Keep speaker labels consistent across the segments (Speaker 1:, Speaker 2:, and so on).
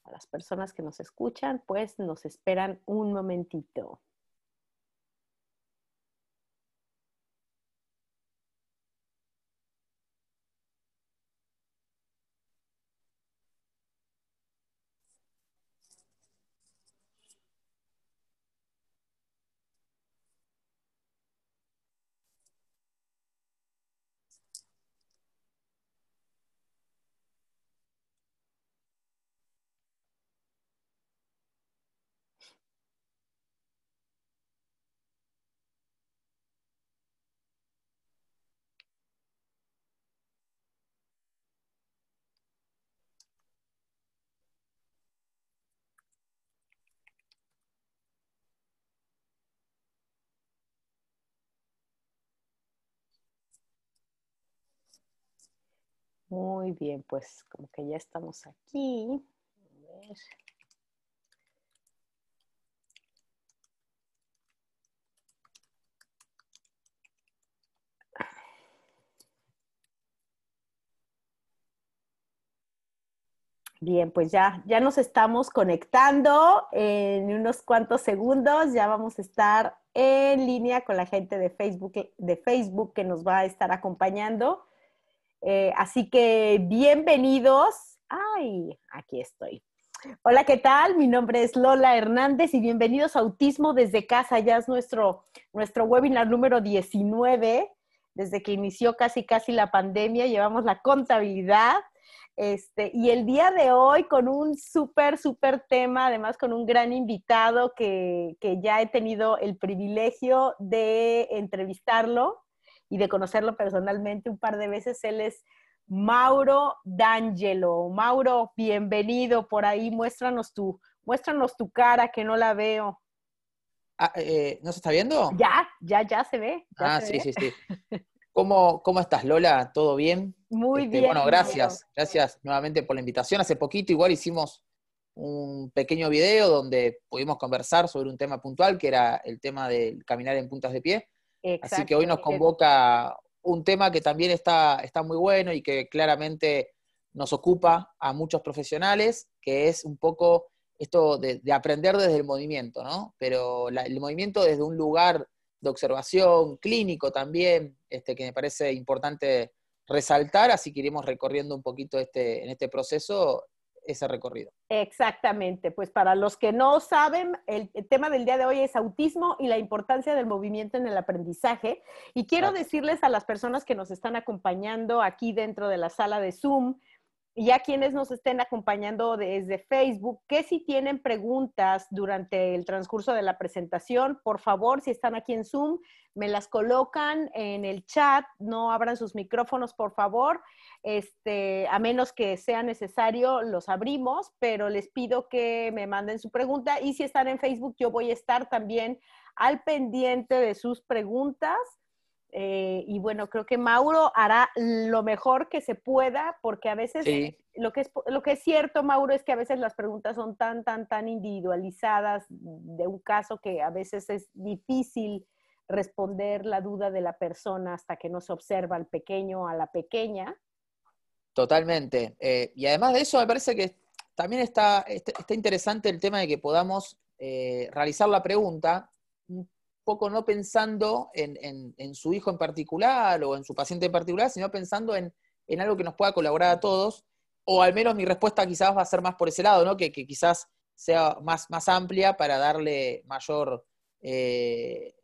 Speaker 1: A las personas que nos escuchan, pues nos esperan un momentito. Muy bien, pues como que ya estamos aquí. A ver. Bien, pues ya nos estamos conectando en unos cuantos segundos. Ya vamos a estar en línea con la gente de Facebook que nos va a estar acompañando. Así que bienvenidos. Ay, aquí estoy. Hola, ¿qué tal? Mi nombre es Lola Hernández y bienvenidos a Autismo desde Casa. Ya es nuestro webinar número 19. Desde que inició casi la pandemia, llevamos la contabilidad. Y el día de hoy con un súper tema, además con un gran invitado que ya he tenido el privilegio de entrevistarlo y de conocerlo personalmente un par de veces. Él es Mauro D'Angelo. Mauro, bienvenido por ahí. Muéstranos tu cara, que no la veo.
Speaker 2: ¿No se está viendo?
Speaker 1: Ya se ve. Ya se
Speaker 2: Sí,
Speaker 1: ve.
Speaker 2: sí, sí. ¿Cómo estás, Lola? ¿Todo bien?
Speaker 1: Muy bien,
Speaker 2: Bueno,
Speaker 1: Mauro.
Speaker 2: gracias nuevamente por la invitación. Hace poquito igual hicimos un pequeño video donde pudimos conversar sobre un tema puntual, que era el tema del caminar en puntas de pie. Así que hoy
Speaker 1: Exacto.
Speaker 2: nos convoca un tema que también está muy bueno y que claramente nos ocupa a muchos profesionales, que es un poco esto de aprender desde el movimiento, ¿no? Pero el movimiento desde un lugar de observación clínico también, que me parece importante resaltar, así que iremos recorriendo un poquito en este proceso ese recorrido.
Speaker 1: Exactamente, pues para los que no saben, el tema del día de hoy es autismo y la importancia del movimiento en el aprendizaje. Y quiero
Speaker 2: Exacto.
Speaker 1: decirles a las personas que nos están acompañando aquí dentro de la sala de Zoom, y a quienes nos estén acompañando desde Facebook, que si tienen preguntas durante el transcurso de la presentación, por favor, si están aquí en Zoom, me las colocan en el chat, no abran sus micrófonos, por favor, a menos que sea necesario, los abrimos, pero les pido que me manden su pregunta, y si están en Facebook, yo voy a estar también al pendiente de sus preguntas. Y bueno, creo que Mauro hará lo mejor que se pueda, porque a veces
Speaker 2: Sí,
Speaker 1: lo que es cierto, Mauro, es que a veces las preguntas son tan individualizadas de un caso que a veces es difícil responder la duda de la persona hasta que no se observa al pequeño o a la pequeña.
Speaker 2: totalmente. Y además de eso, me parece que también está interesante el tema de que podamos realizar la pregunta un poco no pensando en su hijo en particular o en su paciente en particular, sino pensando en algo que nos pueda colaborar a todos, o al menos mi respuesta quizás va a ser más por ese lado, ¿no? Que quizás sea más amplia para darle mayor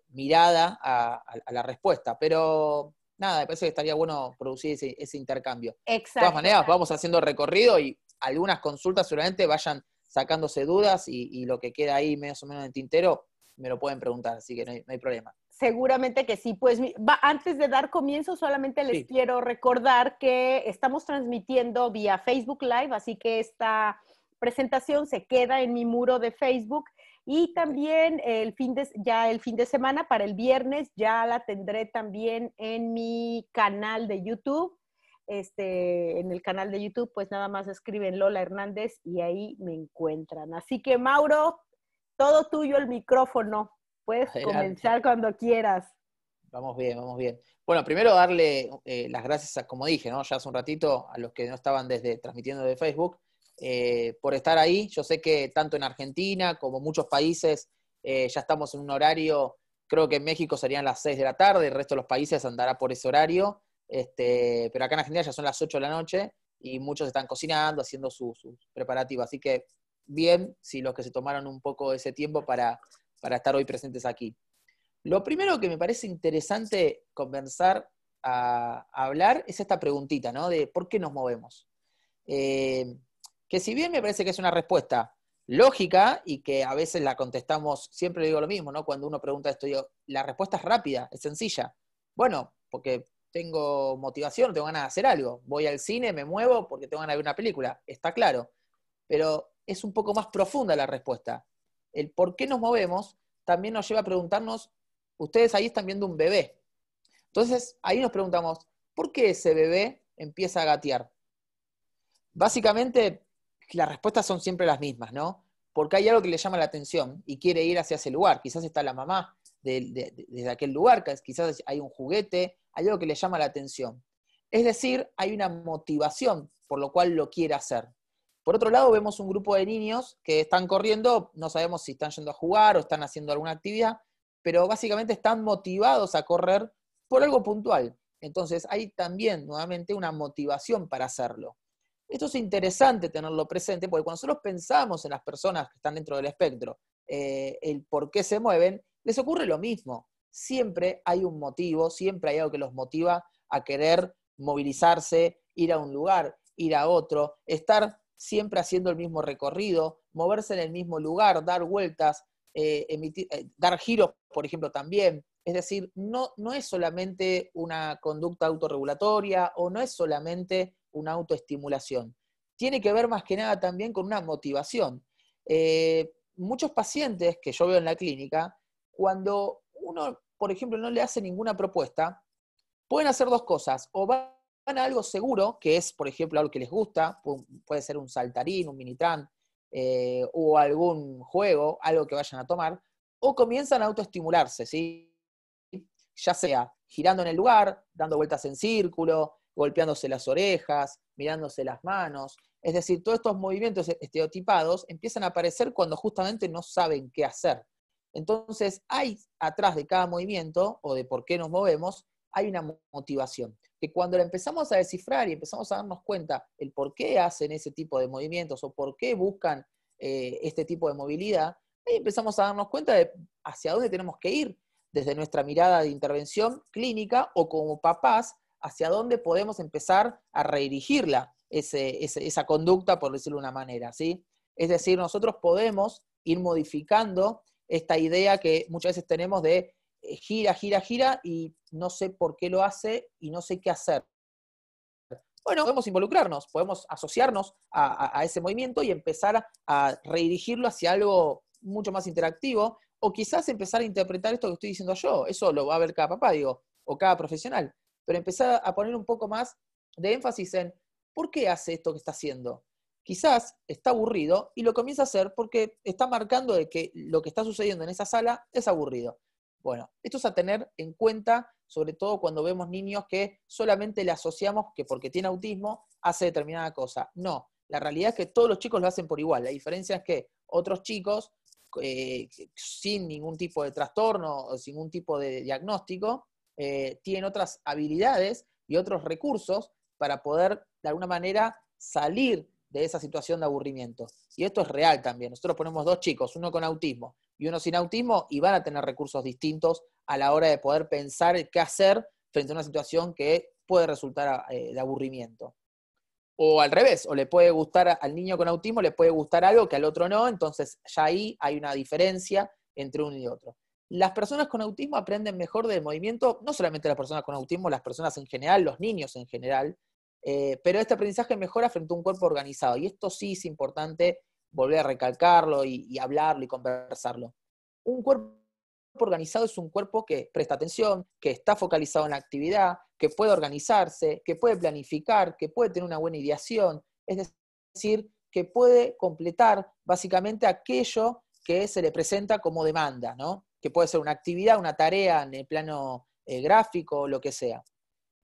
Speaker 2: mirada a la respuesta. Pero nada, me parece que estaría bueno producir ese intercambio. De todas
Speaker 1: Exacto.
Speaker 2: maneras, vamos haciendo recorrido y algunas consultas seguramente vayan sacándose dudas y lo que queda ahí más o menos en el tintero me lo pueden preguntar, así que no hay problema.
Speaker 1: Seguramente que sí. Pues antes de dar comienzo, solamente les
Speaker 2: Sí,
Speaker 1: quiero recordar que estamos transmitiendo vía Facebook Live, así que esta presentación se queda en mi muro de Facebook, y
Speaker 2: ok.
Speaker 1: también el fin de semana, para el viernes, ya la tendré también en mi canal de YouTube. En el canal de YouTube, pues nada más escriben Lola Hernández y ahí me encuentran. Así que, Mauro, todo tuyo el micrófono. Puedes
Speaker 2: Adelante.
Speaker 1: comenzar cuando quieras.
Speaker 2: Vamos bien, vamos bien. Bueno, primero darle las gracias, como dije, ¿no? Ya hace un ratito, a los que no estaban transmitiendo de Facebook, por estar ahí. Yo sé que tanto en Argentina como muchos países ya estamos en un horario, creo que en México serían las 6 de la tarde, el resto de los países andará por ese horario, pero acá en Argentina ya son las 8 de la noche y muchos están cocinando, haciendo sus preparativos. Así que bien si los que se tomaron un poco ese tiempo para estar hoy presentes aquí. Lo primero que me parece interesante conversar a hablar es esta preguntita, ¿no? De ¿por qué nos movemos? Eh, que si bien me parece que es una respuesta lógica y que a veces la contestamos, siempre digo lo mismo, ¿no? Cuando uno pregunta esto, digo, la respuesta es rápida, es sencilla. Bueno, porque tengo motivación, tengo ganas de hacer algo. Voy al cine, me muevo porque tengo ganas de ver una película, está claro. Pero es un poco más profunda la respuesta. El por qué nos movemos también nos lleva a preguntarnos, ustedes ahí están viendo un bebé. Entonces, ahí nos preguntamos, ¿por qué ese bebé empieza a gatear? Básicamente, las respuestas son siempre las mismas, ¿no? Porque hay algo que le llama la atención y quiere ir hacia ese lugar. Quizás está la mamá desde aquel lugar, quizás hay un juguete, hay algo que le llama la atención. Es decir, hay una motivación por lo cual lo quiere hacer. Por otro lado, vemos un grupo de niños que están corriendo, no sabemos si están yendo a jugar o están haciendo alguna actividad, pero básicamente están motivados a correr por algo puntual. Entonces, hay también, nuevamente, una motivación para hacerlo. Esto es interesante tenerlo presente, porque cuando nosotros pensamos en las personas que están dentro del espectro, el por qué se mueven, les ocurre lo mismo. Siempre hay un motivo, siempre hay algo que los motiva a querer movilizarse, ir a un lugar, ir a otro, estar siempre haciendo el mismo recorrido, moverse en el mismo lugar, dar vueltas, dar giros, por ejemplo, también. Es decir, no es solamente una conducta autorregulatoria o no es solamente una autoestimulación. Tiene que ver más que nada también con una motivación. Muchos pacientes que yo veo en la clínica, cuando uno, por ejemplo, no le hace ninguna propuesta, pueden hacer dos cosas. O van a algo seguro, que es, por ejemplo, algo que les gusta, puede ser un saltarín, un minitran, o algún juego, algo que vayan a tomar, o comienzan a autoestimularse, ¿sí? Ya sea girando en el lugar, dando vueltas en círculo, golpeándose las orejas, mirándose las manos. Es decir, todos estos movimientos estereotipados empiezan a aparecer cuando justamente no saben qué hacer. Entonces, hay atrás de cada movimiento, o de por qué nos movemos, hay una motivación. Que cuando la empezamos a descifrar y empezamos a darnos cuenta el por qué hacen ese tipo de movimientos o por qué buscan este tipo de movilidad, ahí empezamos a darnos cuenta de hacia dónde tenemos que ir desde nuestra mirada de intervención clínica o como papás, hacia dónde podemos empezar a redirigirla, esa conducta, por decirlo de una manera, ¿sí? Es decir, nosotros podemos ir modificando esta idea que muchas veces tenemos de gira, gira, gira, y no sé por qué lo hace y no sé qué hacer. Bueno, podemos involucrarnos, podemos asociarnos a ese movimiento y empezar a redirigirlo hacia algo mucho más interactivo, o quizás empezar a interpretar esto que estoy diciendo yo. Eso lo va a ver cada papá, digo, o cada profesional. Pero empezar a poner un poco más de énfasis en ¿por qué hace esto que está haciendo? Quizás está aburrido y lo comienza a hacer porque está marcando de que lo que está sucediendo en esa sala es aburrido. Bueno, esto es a tener en cuenta, sobre todo cuando vemos niños que solamente le asociamos que porque tiene autismo hace determinada cosa. No, la realidad es que todos los chicos lo hacen por igual. La diferencia es que otros chicos, sin ningún tipo de trastorno o sin ningún tipo de diagnóstico, tienen otras habilidades y otros recursos para poder, de alguna manera, salir de esa situación de aburrimiento. Y esto es real también. Nosotros ponemos dos chicos, uno con autismo y uno sin autismo, y van a tener recursos distintos a la hora de poder pensar qué hacer frente a una situación que puede resultar de aburrimiento. O al revés, o le puede gustar al niño con autismo, le puede gustar algo que al otro no, entonces ya ahí hay una diferencia entre uno y otro. Las personas con autismo aprenden mejor del movimiento, no solamente las personas con autismo, las personas en general, los niños en general, pero este aprendizaje mejora frente a un cuerpo organizado, y esto sí es importante volver a recalcarlo y hablarlo y conversarlo. Un cuerpo organizado es un cuerpo que presta atención, que está focalizado en la actividad, que puede organizarse, que puede planificar, que puede tener una buena ideación, es decir, que puede completar básicamente aquello que se le presenta como demanda, ¿no? Que puede ser una actividad, una tarea en el plano gráfico, lo que sea.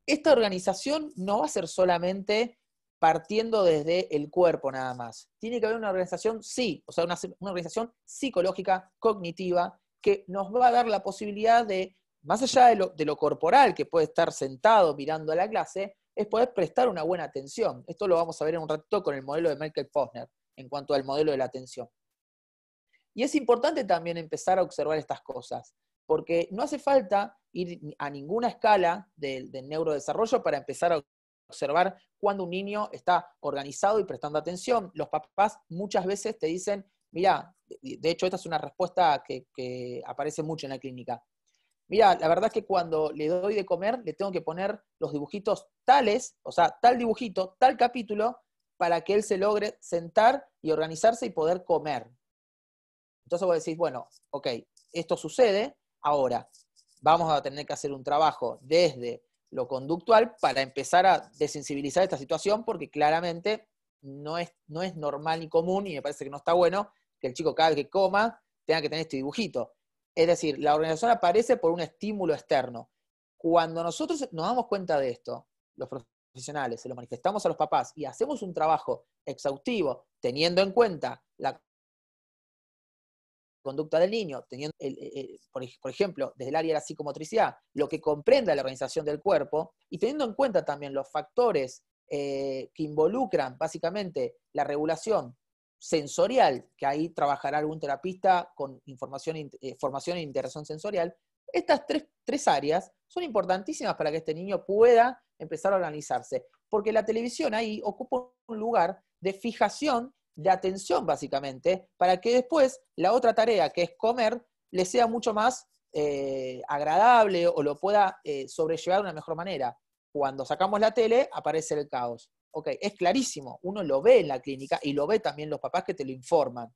Speaker 2: Esta organización no va a ser solamente partiendo desde el cuerpo nada más. Tiene que haber una organización, sí, o sea, una organización psicológica, cognitiva, que nos va a dar la posibilidad de, más allá de lo corporal, que puede estar sentado mirando a la clase, es poder prestar una buena atención. Esto lo vamos a ver en un rato con el modelo de Michael Posner, en cuanto al modelo de la atención. Y es importante también empezar a observar estas cosas, porque no hace falta ir a ninguna escala del neurodesarrollo para empezar a observar cuando un niño está organizado y prestando atención. Los papás muchas veces te dicen, mira, de hecho esta es una respuesta que aparece mucho en la clínica. Mira, la verdad es que cuando le doy de comer, le tengo que poner los dibujitos tales, o sea, tal dibujito, tal capítulo, para que él se logre sentar y organizarse y poder comer. Entonces vos decís, bueno, ok, esto sucede, ahora vamos a tener que hacer un trabajo desde lo conductual para empezar a desensibilizar esta situación, porque claramente no es normal ni común, y me parece que no está bueno que el chico cada vez que coma tenga que tener este dibujito. Es decir, la organización aparece por un estímulo externo. Cuando nosotros nos damos cuenta de esto, los profesionales, se lo manifestamos a los papás y hacemos un trabajo exhaustivo, teniendo en cuenta la conducta del niño, teniendo, por ejemplo, desde el área de la psicomotricidad, lo que comprenda la organización del cuerpo, y teniendo en cuenta también los factores que involucran básicamente la regulación sensorial, que ahí trabajará algún terapista con formación e integración sensorial, estas tres áreas son importantísimas para que este niño pueda empezar a organizarse, porque la televisión ahí ocupa un lugar de fijación de atención, básicamente, para que después la otra tarea, que es comer, le sea mucho más agradable o lo pueda sobrellevar de una mejor manera. Cuando sacamos la tele, aparece el caos. Ok, es clarísimo, uno lo ve en la clínica y lo ve también los papás que te lo informan.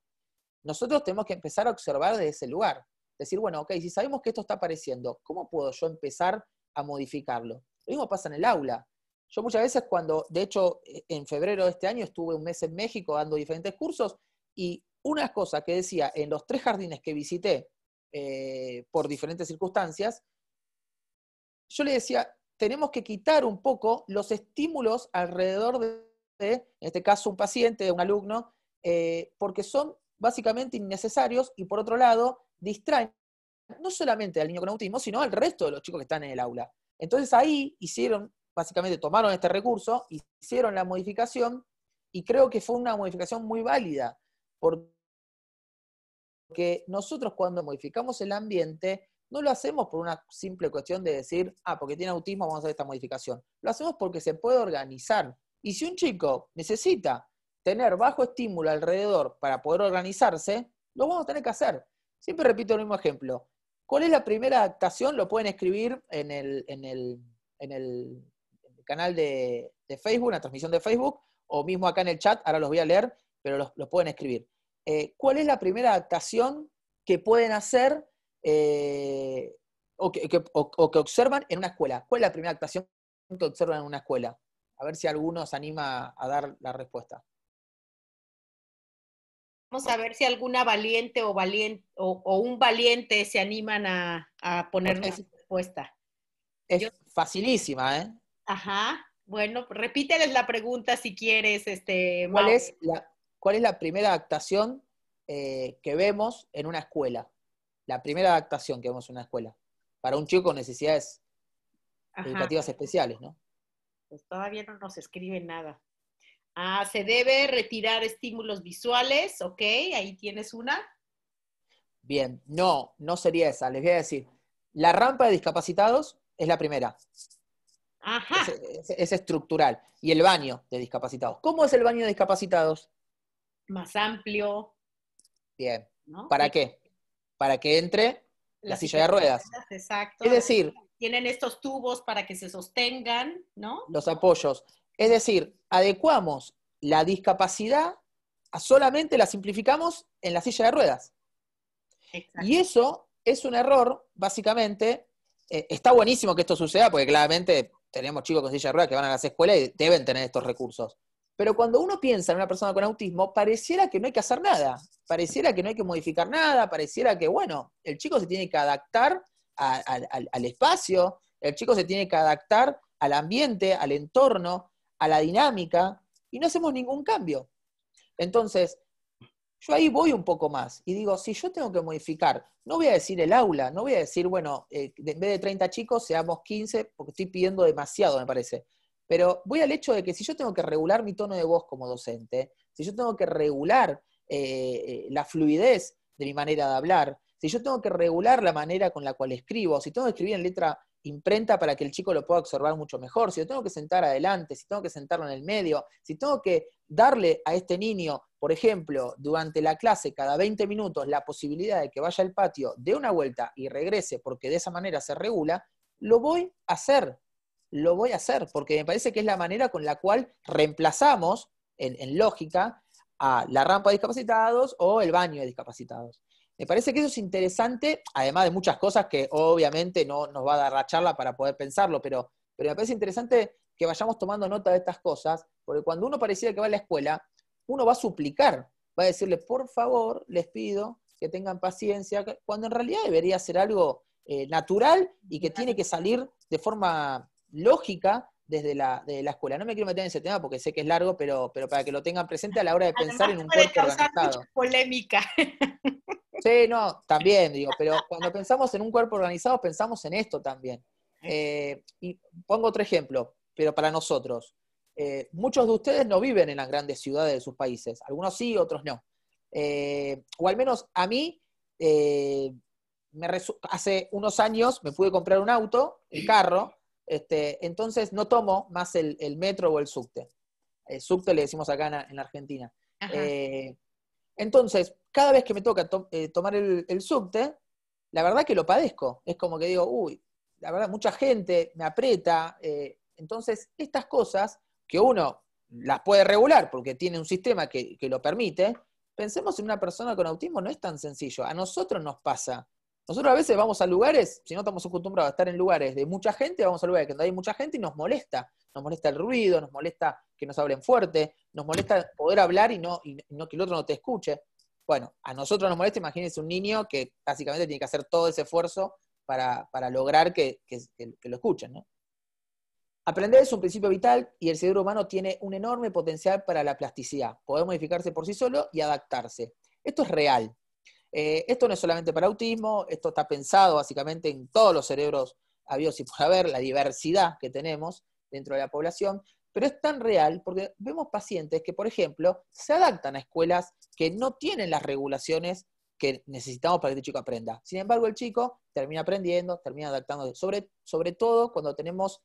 Speaker 2: Nosotros tenemos que empezar a observar desde ese lugar. Decir, bueno, ok, si sabemos que esto está apareciendo, ¿cómo puedo yo empezar a modificarlo? Lo mismo pasa en el aula. Yo muchas veces de hecho, en febrero de este año estuve un mes en México dando diferentes cursos, y una cosa que decía en los 3 jardines que visité por diferentes circunstancias, yo le decía, tenemos que quitar un poco los estímulos alrededor de en este caso, un paciente, un alumno, porque son básicamente innecesarios y por otro lado, distraen no solamente al niño con autismo, sino al resto de los chicos que están en el aula. Entonces ahí básicamente tomaron este recurso, hicieron la modificación, y creo que fue una modificación muy válida, porque nosotros cuando modificamos el ambiente, no lo hacemos por una simple cuestión de decir, porque tiene autismo vamos a hacer esta modificación. Lo hacemos porque se puede organizar. Y si un chico necesita tener bajo estímulo alrededor para poder organizarse, lo vamos a tener que hacer. Siempre repito el mismo ejemplo. ¿Cuál es la primera adaptación? Lo pueden escribir en el canal de Facebook, en la transmisión de Facebook, o mismo acá en el chat, ahora los voy a leer, pero los pueden escribir. ¿Cuál es la primera adaptación que pueden hacer o que observan en una escuela? ¿Cuál es la primera adaptación que observan en una escuela? A ver si alguno se anima a dar la respuesta.
Speaker 1: Vamos a ver si alguna valiente o un valiente se animan a poner una respuesta.
Speaker 2: Es facilísima, ¿eh?
Speaker 1: Ajá. Bueno, repíteles la pregunta si quieres,
Speaker 2: ¿Cuál es la primera adaptación que vemos en una escuela? La primera adaptación que vemos en una escuela. Para un chico con necesidades educativas especiales, ¿no?
Speaker 1: Pues todavía no nos escribe nada. Se debe retirar estímulos visuales, ok, ahí tienes una.
Speaker 2: Bien, no sería esa, les voy a decir. La rampa de discapacitados es la primera.
Speaker 1: Ajá.
Speaker 2: Es estructural. Y el baño de discapacitados. ¿Cómo es el baño de discapacitados?
Speaker 1: Más amplio.
Speaker 2: Bien.
Speaker 1: ¿No?
Speaker 2: ¿Para qué? Para que entre la silla de ruedas.
Speaker 1: Exacto.
Speaker 2: Es decir,
Speaker 1: tienen estos tubos para que se sostengan, ¿no?
Speaker 2: Los apoyos. Es decir, adecuamos la discapacidad, solamente la simplificamos en la silla de ruedas. Exacto. Y eso es un error, básicamente. Está buenísimo que esto suceda, porque claramente tenemos chicos con silla de ruedas que van a las escuelas y deben tener estos recursos. Pero cuando uno piensa en una persona con autismo, pareciera que no hay que hacer nada, pareciera que no hay que modificar nada, pareciera que, bueno, el chico se tiene que adaptar al espacio, el chico se tiene que adaptar al ambiente, al entorno, a la dinámica, y no hacemos ningún cambio. Entonces, yo ahí voy un poco más y digo, si yo tengo que modificar, no voy a decir el aula, no voy a decir, bueno, en vez de 30 chicos, seamos 15, porque estoy pidiendo demasiado, me parece. Pero voy al hecho de que si yo tengo que regular mi tono de voz como docente, si yo tengo que regular la fluidez de mi manera de hablar, si yo tengo que regular la manera con la cual escribo, si tengo que escribir en letra imprenta para que el chico lo pueda observar mucho mejor, si lo tengo que sentar adelante, si tengo que sentarlo en el medio, si tengo que darle a este niño, por ejemplo, durante la clase, cada 20 minutos, la posibilidad de que vaya al patio, dé una vuelta y regrese, porque de esa manera se regula, lo voy a hacer. Lo voy a hacer, porque me parece que es la manera con la cual reemplazamos, en lógica, a la rampa de discapacitados o el baño de discapacitados. Me parece que eso es interesante, además de muchas cosas que obviamente no nos va a dar la charla para poder pensarlo, pero me parece interesante que vayamos tomando nota de estas cosas, porque cuando uno pareciera que va a la escuela, uno va a suplicar, va a decirle, por favor, les pido que tengan paciencia, cuando en realidad debería ser algo natural y que tiene que salir de forma lógica de la escuela. No me quiero meter en ese tema porque sé que es largo, pero para que lo tengan presente a la hora de pensar
Speaker 3: Además,
Speaker 2: en un
Speaker 3: puede
Speaker 2: cuerpo
Speaker 3: causar
Speaker 2: organizado.
Speaker 3: mucha polémica.
Speaker 2: Sí, no, también, digo, pero cuando pensamos en un cuerpo organizado, pensamos en esto también. Y pongo otro ejemplo, pero para nosotros. Muchos de ustedes no viven en las grandes ciudades de sus países, algunos sí, otros no. O al menos a mí, hace unos años me pude comprar un auto, el carro, entonces no tomo más el metro o el subte. El subte le decimos acá en la Argentina. Entonces, cada vez que me toca tomar el subte, la verdad que lo padezco. Es como que digo, uy, la verdad, mucha gente me aprieta. Entonces, estas cosas que uno las puede regular porque tiene un sistema que lo permite, pensemos en una persona con autismo, no es tan sencillo. A nosotros nos pasa. Nosotros a veces vamos a lugares, si no estamos acostumbrados a estar en lugares de mucha gente, vamos a lugares donde hay mucha gente y nos molesta. Nos molesta el ruido, nos molesta que nos hablen fuerte, nos molesta poder hablar y no que el otro no te escuche. Bueno, a nosotros nos molesta, imagínense un niño que básicamente tiene que hacer todo ese esfuerzo para lograr que lo escuchen, ¿no? Aprender es un principio vital y el cerebro humano tiene un enorme potencial para la plasticidad, poder modificarse por sí solo y adaptarse. Esto es real. Esto no es solamente para autismo, esto está pensado básicamente en todos los cerebros habidos y por haber, la diversidad que tenemos dentro de la población, pero es tan real porque vemos pacientes que, por ejemplo, se adaptan a escuelas que no tienen las regulaciones que necesitamos para que este chico aprenda. Sin embargo, el chico termina aprendiendo, termina adaptándose, sobre todo cuando tenemos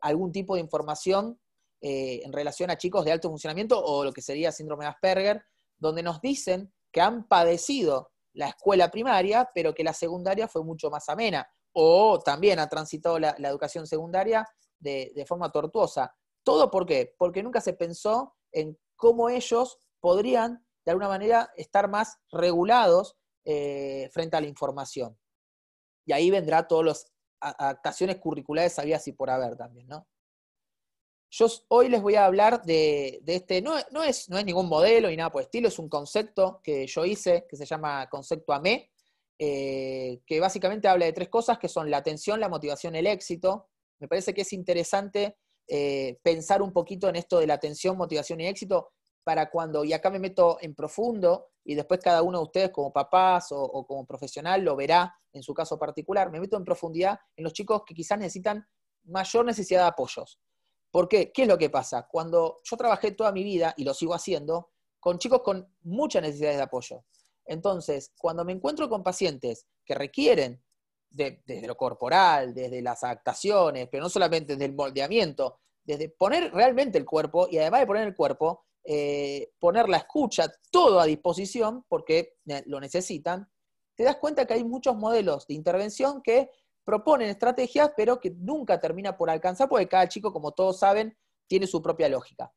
Speaker 2: algún tipo de información en relación a chicos de alto funcionamiento o lo que sería síndrome de Asperger, donde nos dicen que han padecido la escuela primaria, pero que la secundaria fue mucho más amena, o también ha transitado la educación secundaria de forma tortuosa. ¿Todo por qué? Porque nunca se pensó en cómo ellos podrían, de alguna manera, estar más regulados frente a la información. Y ahí vendrá todas las adaptaciones curriculares habidas y por haber también, ¿no? Yo hoy les voy a hablar de este, no es ningún modelo ni nada por el estilo, es un concepto que yo hice, que se llama concepto AME, que básicamente habla de tres cosas, que son la atención, la motivación, el éxito. Me parece que es interesante pensar un poquito en esto de la atención, motivación y éxito, para cuando, y acá me meto en profundo, y después cada uno de ustedes como papás o como profesional lo verá en su caso particular, me meto en profundidad en los chicos que quizás necesitan mayor necesidad de apoyos. ¿Por qué? ¿Qué es lo que pasa? Cuando yo trabajé toda mi vida, y lo sigo haciendo, con chicos con muchas necesidades de apoyo. Entonces, cuando me encuentro con pacientes que requieren, desde lo corporal, desde las adaptaciones, pero no solamente desde el moldeamiento, desde poner realmente el cuerpo, y además de poner el cuerpo, poner la escucha, todo a disposición, porque lo necesitan, te das cuenta que hay muchos modelos de intervención que proponen estrategias, pero que nunca termina por alcanzar, porque cada chico, como todos saben, tiene su propia lógica.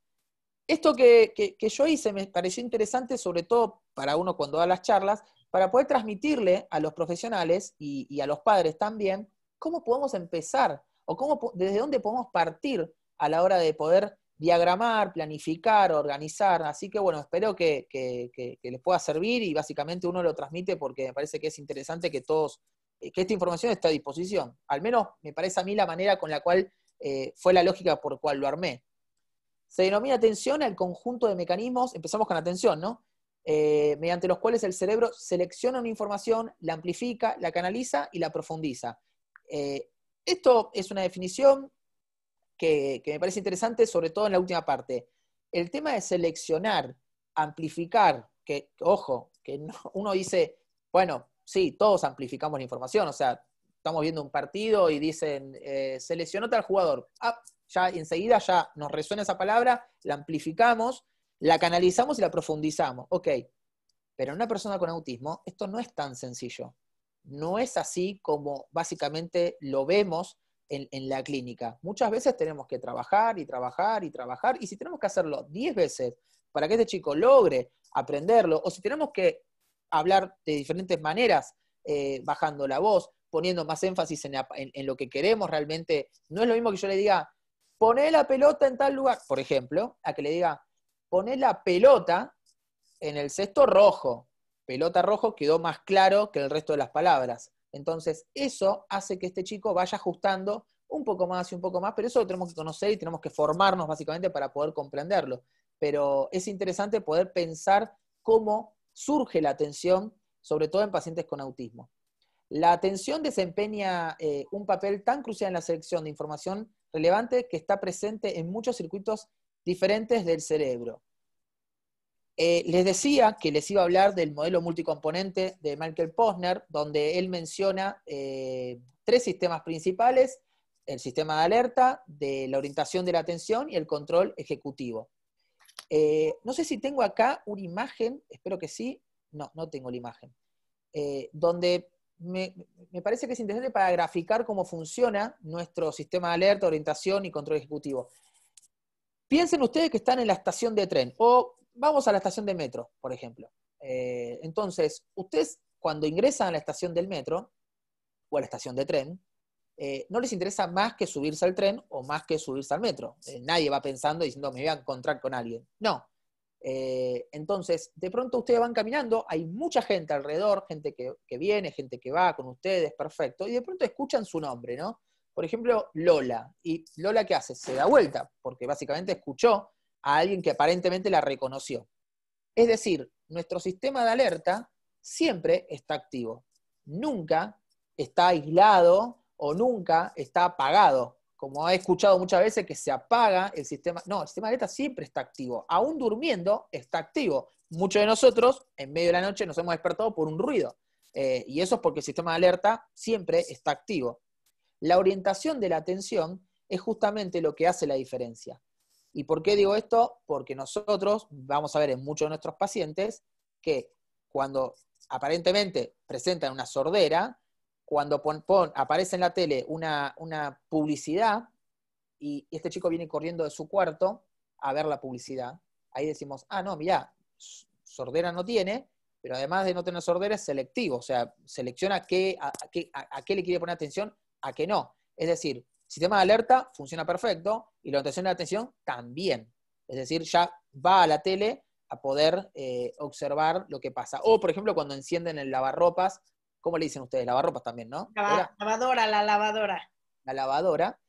Speaker 2: Esto que yo hice me pareció interesante, sobre todo para uno cuando da las charlas, para poder transmitirle a los profesionales y a los padres también, cómo podemos empezar, o desde dónde podemos partir a la hora de poder diagramar, planificar, organizar. Así que bueno, espero que les pueda servir y básicamente uno lo transmite porque me parece que es interesante que esta información esté a disposición. Al menos me parece a mí la manera con la cual fue la lógica por cual lo armé. Se denomina atención al conjunto de mecanismos, empezamos con atención, ¿no? Mediante los cuales el cerebro selecciona una información, la amplifica, la canaliza y la profundiza. Esto es una definición que me parece interesante, sobre todo en la última parte. El tema de seleccionar, amplificar, ojo, que uno dice, bueno, sí, todos amplificamos la información, o sea, estamos viendo un partido y dicen, seleccionó tal jugador. Ya enseguida ya nos resuena esa palabra, la amplificamos, la canalizamos y la profundizamos. Ok, pero en una persona con autismo esto no es tan sencillo. No es así como básicamente lo vemos en la clínica. Muchas veces tenemos que trabajar y trabajar y trabajar, y si tenemos que hacerlo 10 veces para que este chico logre aprenderlo, o si tenemos que hablar de diferentes maneras, bajando la voz, poniendo más énfasis en lo que queremos realmente, no es lo mismo que yo le diga, poné la pelota en tal lugar, por ejemplo, a que le diga, poné la pelota en el cesto rojo. Pelota rojo quedó más claro que el resto de las palabras. Entonces, eso hace que este chico vaya ajustando un poco más y un poco más, pero eso lo tenemos que conocer y tenemos que formarnos básicamente para poder comprenderlo. Pero es interesante poder pensar cómo surge la atención, sobre todo en pacientes con autismo. La atención desempeña un papel tan crucial en la selección de información relevante que está presente en muchos circuitos diferentes del cerebro. Les decía que les iba a hablar del modelo multicomponente de Michael Posner, donde él menciona 3 sistemas principales: el sistema de alerta, de la orientación de la atención y el control ejecutivo. No sé si tengo acá una imagen, espero que sí, no tengo la imagen, donde me parece que es interesante para graficar cómo funciona nuestro sistema de alerta, orientación y control ejecutivo. Piensen ustedes que están en la estación de tren, o vamos a la estación de metro, por ejemplo. Entonces, ustedes cuando ingresan a la estación del metro, o a la estación de tren, no les interesa más que subirse al tren o más que subirse al metro. Nadie va pensando diciendo, me voy a encontrar con alguien. No. Entonces, de pronto ustedes van caminando, hay mucha gente alrededor, gente que viene, gente que va con ustedes, perfecto, y de pronto escuchan su nombre, ¿no? Por ejemplo, Lola. ¿Y Lola qué hace? Se da vuelta, porque básicamente escuchó a alguien que aparentemente la reconoció. Es decir, nuestro sistema de alerta siempre está activo. Nunca está aislado o nunca está apagado. Como he escuchado muchas veces que se apaga el sistema. No, el sistema de alerta siempre está activo. Aún durmiendo está activo. Muchos de nosotros, en medio de la noche, nos hemos despertado por un ruido. Y eso es porque el sistema de alerta siempre está activo. La orientación de la atención es justamente lo que hace la diferencia. ¿Y por qué digo esto? Porque nosotros vamos a ver en muchos de nuestros pacientes que cuando aparentemente presentan una sordera, cuando aparece en la tele una publicidad y este chico viene corriendo de su cuarto a ver la publicidad, ahí decimos, no, mirá, sordera no tiene, pero además de no tener sordera es selectivo, o sea, selecciona a qué le quiere poner atención, a qué no. Es decir, el sistema de alerta funciona perfecto y la orientación de la atención también. Es decir, ya va a la tele a poder observar lo que pasa. O, por ejemplo, cuando encienden el lavarropas, ¿cómo le dicen ustedes? Lavarropas también, ¿no?
Speaker 1: Lavadora, la lavadora.
Speaker 2: La lavadora,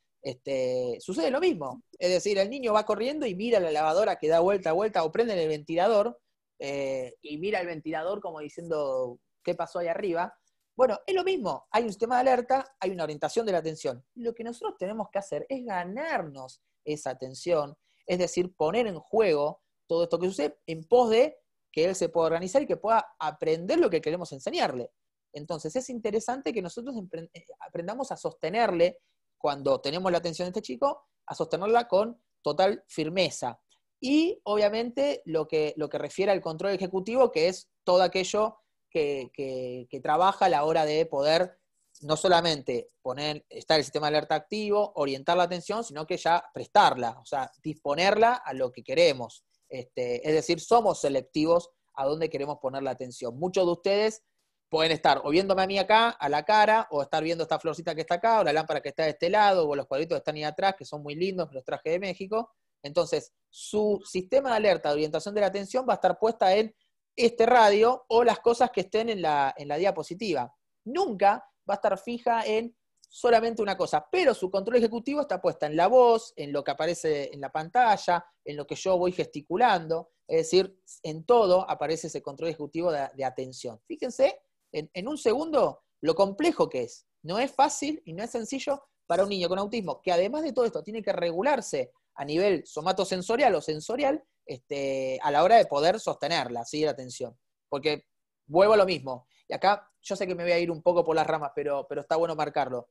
Speaker 2: sucede lo mismo. Es decir, el niño va corriendo y mira la lavadora que da vuelta a vuelta, o prende el ventilador y mira el ventilador como diciendo, ¿qué pasó ahí arriba? Bueno, es lo mismo, hay un sistema de alerta, hay una orientación de la atención. Lo que nosotros tenemos que hacer es ganarnos esa atención, es decir, poner en juego todo esto que sucede en pos de que él se pueda organizar y que pueda aprender lo que queremos enseñarle. Entonces es interesante que nosotros aprendamos a sostenerle, cuando tenemos la atención de este chico, a sostenerla con total firmeza. Y obviamente lo que refiere al control ejecutivo, que es todo aquello que trabaja a la hora de poder no solamente estar el sistema de alerta activo, orientar la atención, sino que ya prestarla, o sea, disponerla a lo que queremos. Es decir, somos selectivos a dónde queremos poner la atención. Muchos de ustedes pueden estar o viéndome a mí acá, a la cara, o estar viendo esta florcita que está acá, o la lámpara que está de este lado, o los cuadritos que están ahí atrás, que son muy lindos, los traje de México. Entonces, su sistema de alerta de orientación de la atención va a estar puesta en este radio o las cosas que estén en la diapositiva. Nunca va a estar fija en solamente una cosa, pero su control ejecutivo está puesta en la voz, en lo que aparece en la pantalla, en lo que yo voy gesticulando, es decir, en todo aparece ese control ejecutivo de atención. Fíjense, en un segundo, lo complejo que es. No es fácil y no es sencillo para un niño con autismo, que además de todo esto tiene que regularse a nivel somatosensorial o sensorial, a la hora de poder sostenerla, ¿sí? La atención. Porque vuelvo a lo mismo, y acá yo sé que me voy a ir un poco por las ramas, pero está bueno marcarlo.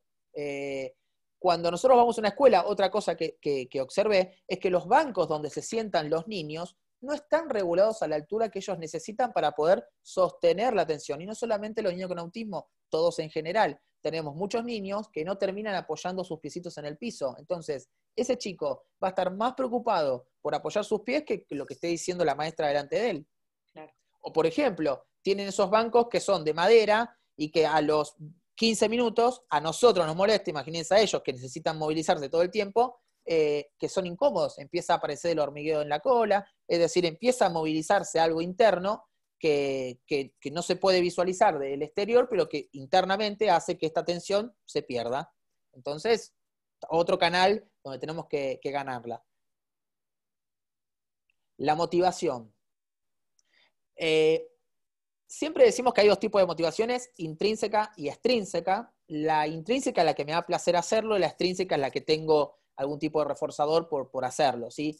Speaker 2: Cuando nosotros vamos a una escuela, otra cosa que observé es que los bancos donde se sientan los niños no están regulados a la altura que ellos necesitan para poder sostener la atención. Y no solamente los niños con autismo, todos en general. Tenemos muchos niños que no terminan apoyando sus piecitos en el piso. Entonces, ese chico va a estar más preocupado por apoyar sus pies que lo que esté diciendo la maestra delante de él. Claro. O, por ejemplo, tienen esos bancos que son de madera y que a los 15 minutos a nosotros nos molesta, imagínense a ellos que necesitan movilizarse todo el tiempo, que son incómodos, empieza a aparecer el hormigueo en la cola, es decir, empieza a movilizarse algo interno que no se puede visualizar del exterior, pero que internamente hace que esta tensión se pierda. Entonces, otro canal donde tenemos que ganarla. La motivación. Siempre decimos que hay dos tipos de motivaciones, intrínseca y extrínseca. La intrínseca es la que me da placer hacerlo, y la extrínseca es la que tengo algún tipo de reforzador por hacerlo, ¿sí?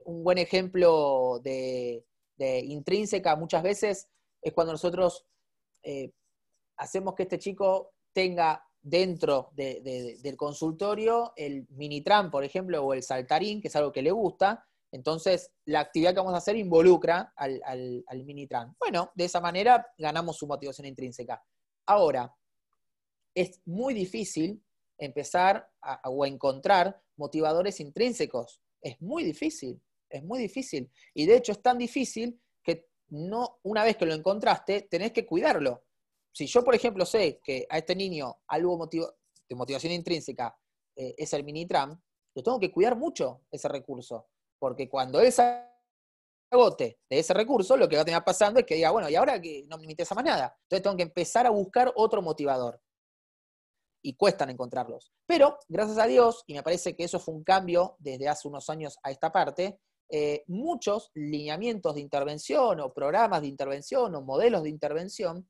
Speaker 2: Un buen ejemplo de intrínseca muchas veces es cuando nosotros hacemos que este chico tenga dentro del consultorio el minitram, por ejemplo, o el saltarín, que es algo que le gusta. Entonces, la actividad que vamos a hacer involucra al minitram. Bueno, de esa manera ganamos su motivación intrínseca. Ahora, es muy difícil empezar o encontrar motivadores intrínsecos. Es muy difícil, es muy difícil. Y de hecho es tan difícil que no, una vez que lo encontraste, tenés que cuidarlo. Si yo, por ejemplo, sé que a este niño algo de motivación intrínseca es el minitram, lo tengo que cuidar mucho ese recurso. Porque cuando él se agote de ese recurso, lo que va a terminar pasando es que diga, bueno, y ahora que no me interesa más nada. Entonces tengo que empezar a buscar otro motivador. Y cuestan encontrarlos. Pero, gracias a Dios, y me parece que eso fue un cambio desde hace unos años a esta parte, muchos lineamientos de intervención o programas de intervención o modelos de intervención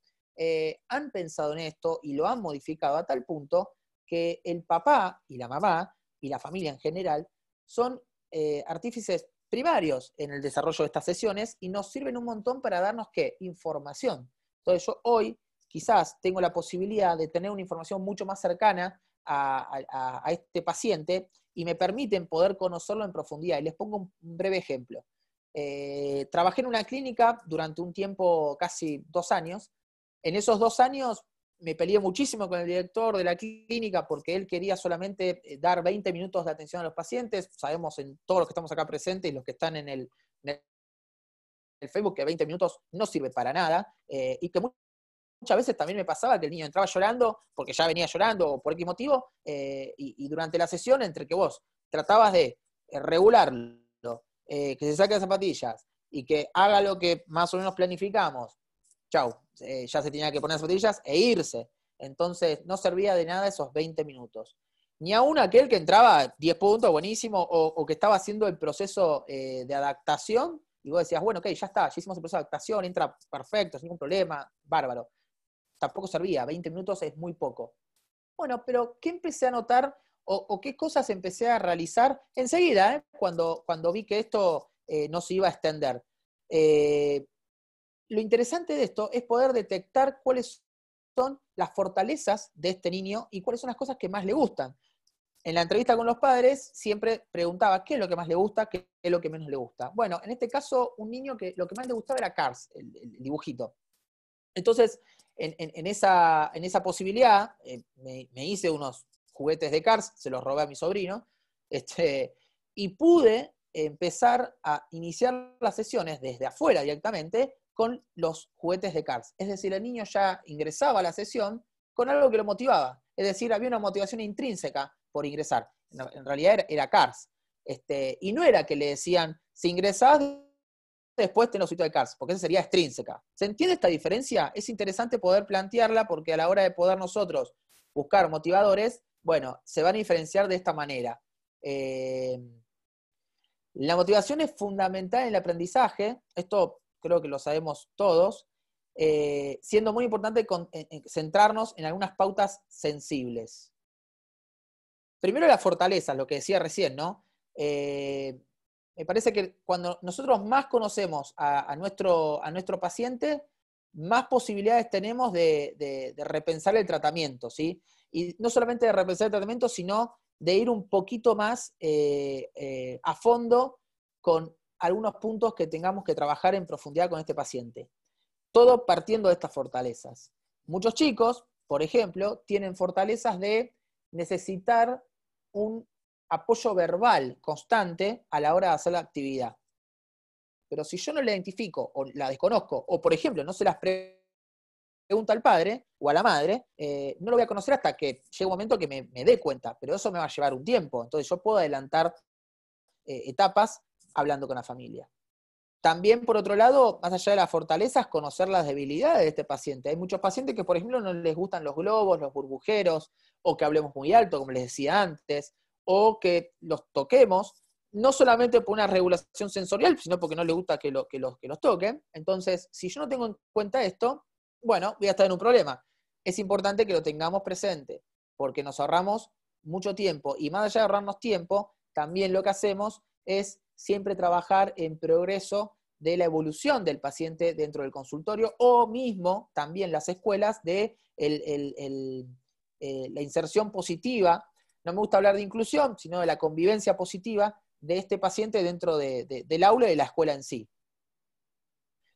Speaker 2: han pensado en esto y lo han modificado a tal punto que el papá y la mamá y la familia en general son artífices primarios en el desarrollo de estas sesiones y nos sirven un montón para darnos, ¿qué? Información. Entonces yo hoy quizás tengo la posibilidad de tener una información mucho más cercana a este paciente y me permiten poder conocerlo en profundidad. Y les pongo un breve ejemplo. Trabajé en una clínica durante un tiempo, casi 2 años. En esos 2 años me peleé muchísimo con el director de la clínica porque él quería solamente dar 20 minutos de atención a los pacientes. Sabemos en todos los que estamos acá presentes y los que están en el Facebook que 20 minutos no sirve para nada y que muchas veces también me pasaba que el niño entraba llorando porque ya venía llorando o por X motivo, y durante la sesión, entre que vos tratabas de regularlo, que se saque las zapatillas y que haga lo que más o menos planificamos, chau, ya se tenía que poner las zapatillas e irse. Entonces no servía de nada esos 20 minutos. Ni aún aquel que entraba 10 puntos, buenísimo, o que estaba haciendo el proceso de adaptación, y vos decías, bueno, ok, ya está, ya hicimos el proceso de adaptación, entra perfecto, sin ningún problema, bárbaro. Tampoco servía, 20 minutos es muy poco. Bueno, pero ¿qué empecé a notar o qué cosas empecé a realizar enseguida, cuando vi que esto no se iba a extender? Lo interesante de esto es poder detectar cuáles son las fortalezas de este niño y cuáles son las cosas que más le gustan. En la entrevista con los padres siempre preguntaba qué es lo que más le gusta, qué es lo que menos le gusta. Bueno, en este caso, un niño que lo que más le gustaba era Cars, el dibujito. Entonces, en esa posibilidad, me hice unos juguetes de Cars, se los robé a mi sobrino, y pude empezar a iniciar las sesiones desde afuera directamente con los juguetes de Cars. Es decir, el niño ya ingresaba a la sesión con algo que lo motivaba. Es decir, había una motivación intrínseca por ingresar. En realidad era Cars. Y no era que le decían, si ingresás, después tenés los hitos de Cars, porque esa sería extrínseca. ¿Se entiende esta diferencia? Es interesante poder plantearla porque a la hora de poder nosotros buscar motivadores, bueno, se van a diferenciar de esta manera. La motivación es fundamental en el aprendizaje, esto creo que lo sabemos todos, siendo muy importante centrarnos en algunas pautas sensibles. Primero las fortalezas, lo que decía recién, ¿no? Me parece que cuando nosotros más conocemos a nuestro paciente, más posibilidades tenemos de repensar el tratamiento, ¿sí? Y no solamente de repensar el tratamiento, sino de ir un poquito más a fondo con algunos puntos que tengamos que trabajar en profundidad con este paciente. Todo partiendo de estas fortalezas. Muchos chicos, por ejemplo, tienen fortalezas de necesitar un apoyo verbal constante a la hora de hacer la actividad. Pero si yo no la identifico o la desconozco, o por ejemplo no se las pregunta al padre o a la madre, no lo voy a conocer hasta que llegue un momento que me dé cuenta, pero eso me va a llevar un tiempo. Entonces yo puedo adelantar etapas hablando con la familia. También, por otro lado, más allá de las fortalezas, conocer las debilidades de este paciente. Hay muchos pacientes que, por ejemplo, no les gustan los globos, los burbujeros, o que hablemos muy alto, como les decía antes, o que los toquemos, no solamente por una regulación sensorial, sino porque no les gusta que los toquen. Entonces, si yo no tengo en cuenta esto, bueno, voy a estar en un problema. Es importante que lo tengamos presente, porque nos ahorramos mucho tiempo, y más allá de ahorrarnos tiempo, también lo que hacemos es siempre trabajar en progreso de la evolución del paciente dentro del consultorio, o mismo también las escuelas de la inserción positiva. No me gusta hablar de inclusión, sino de la convivencia positiva de este paciente dentro del aula y de la escuela en sí.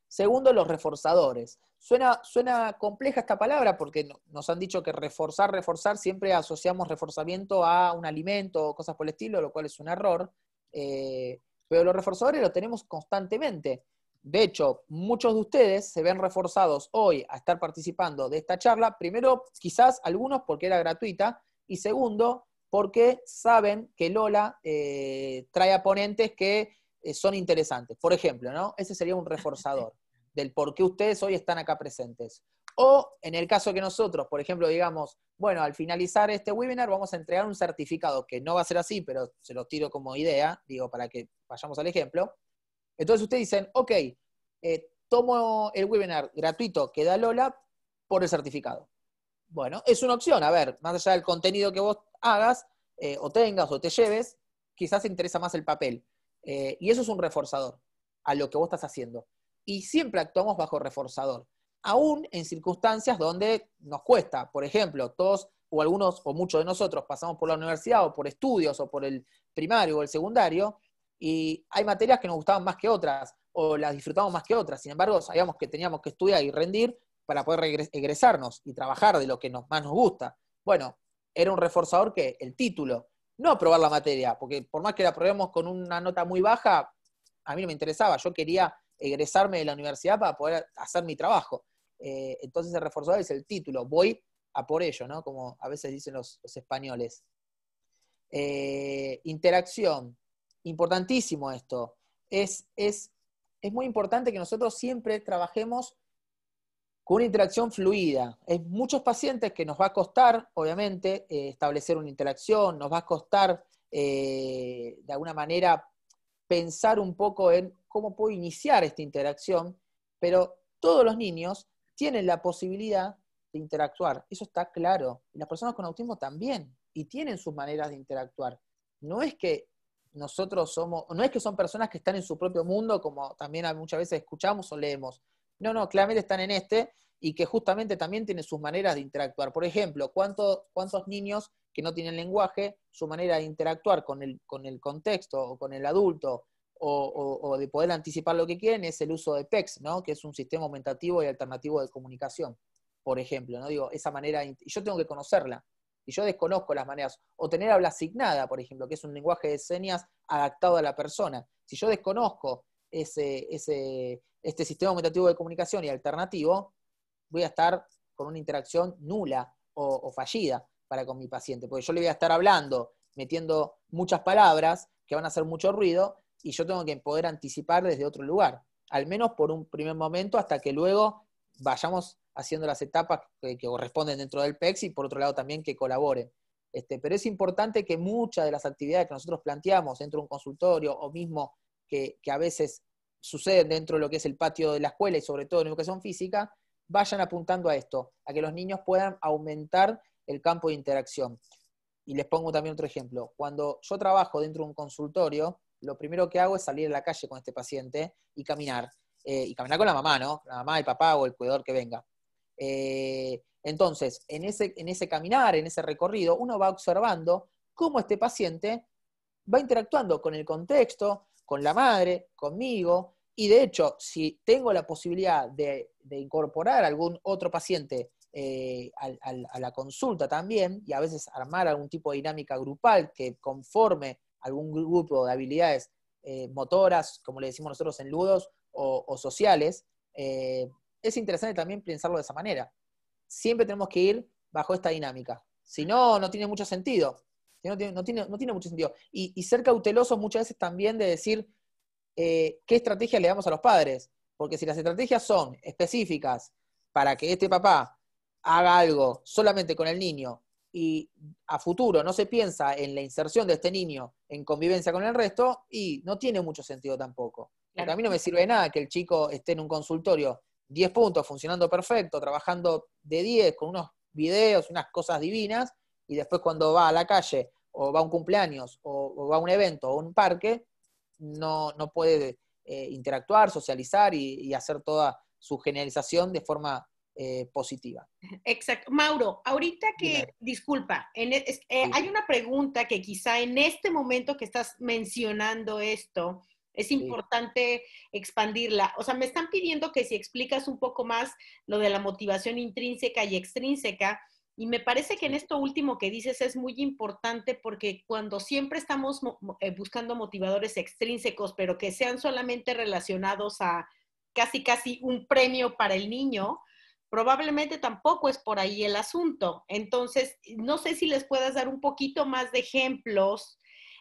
Speaker 2: Segundo, los reforzadores. Suena compleja esta palabra porque nos han dicho que reforzar, siempre asociamos reforzamiento a un alimento o cosas por el estilo, lo cual es un error. Pero los reforzadores los tenemos constantemente. De hecho, muchos de ustedes se ven reforzados hoy a estar participando de esta charla. Primero, quizás algunos porque era gratuita, y segundo, porque saben que Lola trae a ponentes que son interesantes. Por ejemplo, ¿no? Ese sería un reforzador del por qué ustedes hoy están acá presentes. O en el caso que nosotros, por ejemplo, digamos, bueno, al finalizar este webinar vamos a entregar un certificado, que no va a ser así, pero se lo tiro como idea, digo, para que vayamos al ejemplo. Entonces ustedes dicen, ok, tomo el webinar gratuito que da Lola por el certificado. Bueno, es una opción. A ver, más allá del contenido que vos hagas, o tengas, o te lleves, quizás te interesa más el papel. Y eso es un reforzador a lo que vos estás haciendo. Y siempre actuamos bajo reforzador, aún en circunstancias donde nos cuesta. Por ejemplo, todos o algunos o muchos de nosotros pasamos por la universidad o por estudios o por el primario o el secundario, y hay materias que nos gustaban más que otras o las disfrutamos más que otras. Sin embargo, sabíamos que teníamos que estudiar y rendir para poder egresarnos y trabajar de lo que más nos gusta. Bueno, era un reforzador que el título, no aprobar la materia, porque por más que la aprobemos con una nota muy baja, a mí no me interesaba. Yo quería egresarme de la universidad para poder hacer mi trabajo. Entonces el reforzador es el título, voy a por ello, ¿no? Como a veces dicen los españoles. Interacción, importantísimo esto. Es muy importante que nosotros siempre trabajemos con una interacción fluida. Hay muchos pacientes que nos va a costar, obviamente, establecer una interacción, nos va a costar, de alguna manera, pensar un poco en cómo puedo iniciar esta interacción, pero todos los niños tienen la posibilidad de interactuar, eso está claro. Y las personas con autismo también, y tienen sus maneras de interactuar. No es que nosotros no es que son personas que están en su propio mundo, como también muchas veces escuchamos o leemos. No, claramente están en y que justamente también tienen sus maneras de interactuar. Por ejemplo, ¿cuántos niños que no tienen lenguaje, su manera de interactuar con el contexto o con el adulto, o de poder anticipar lo que quieren, es el uso de PECS, ¿no? Que es un sistema aumentativo y alternativo de comunicación, por ejemplo, ¿no? Digo, esa manera, y yo tengo que conocerla, y yo desconozco las maneras, o tener habla asignada, por ejemplo, que es un lenguaje de señas adaptado a la persona. Si yo desconozco este sistema aumentativo de comunicación y alternativo, voy a estar con una interacción nula o fallida para con mi paciente, porque yo le voy a estar hablando, metiendo muchas palabras que van a hacer mucho ruido, y yo tengo que poder anticipar desde otro lugar, al menos por un primer momento, hasta que luego vayamos haciendo las etapas que corresponden dentro del PEX y por otro lado también que colaboren. Pero es importante que muchas de las actividades que nosotros planteamos dentro de un consultorio o mismo que a veces suceden dentro de lo que es el patio de la escuela y sobre todo en educación física, vayan apuntando a esto, a que los niños puedan aumentar el campo de interacción. Y les pongo también otro ejemplo. Cuando yo trabajo dentro de un consultorio, lo primero que hago es salir a la calle con este paciente y caminar. Y caminar con la mamá, ¿no? La mamá, el papá o el cuidador que venga. Entonces, en ese caminar, en ese recorrido, uno va observando cómo este paciente va interactuando con el contexto, con la madre, conmigo, y de hecho, si tengo la posibilidad de incorporar algún otro paciente a la consulta también, y a veces armar algún tipo de dinámica grupal que conforme algún grupo de habilidades motoras, como le decimos nosotros en ludos, o sociales, es interesante también pensarlo de esa manera. Siempre tenemos que ir bajo esta dinámica. Si no, no tiene mucho sentido. No tiene mucho sentido. Y ser cautelosos muchas veces también de decir qué estrategias le damos a los padres. Porque si las estrategias son específicas para que este papá haga algo solamente con el niño y a futuro no se piensa en la inserción de este niño en convivencia con el resto, y no tiene mucho sentido tampoco. Porque a mí no me sirve de nada que el chico esté en un consultorio 10 puntos, funcionando perfecto, trabajando de 10 con unos videos, unas cosas divinas, y después cuando va a la calle, o va a un cumpleaños, o va a un evento, o a un parque, no puede interactuar, socializar y hacer toda su generalización de forma positiva.
Speaker 3: Exacto. Mauro, ahorita que,
Speaker 2: Dime.
Speaker 3: disculpa,
Speaker 2: Sí.
Speaker 3: hay una pregunta que quizá en este momento que estás mencionando esto, es importante expandirla. O sea, me están pidiendo que si explicas un poco más lo de la motivación intrínseca y extrínseca, y me parece que en esto último que dices es muy importante porque cuando siempre estamos buscando motivadores extrínsecos, pero que sean solamente relacionados a casi un premio para el niño, probablemente tampoco es por ahí el asunto. Entonces, no sé si les puedas dar un poquito más de ejemplos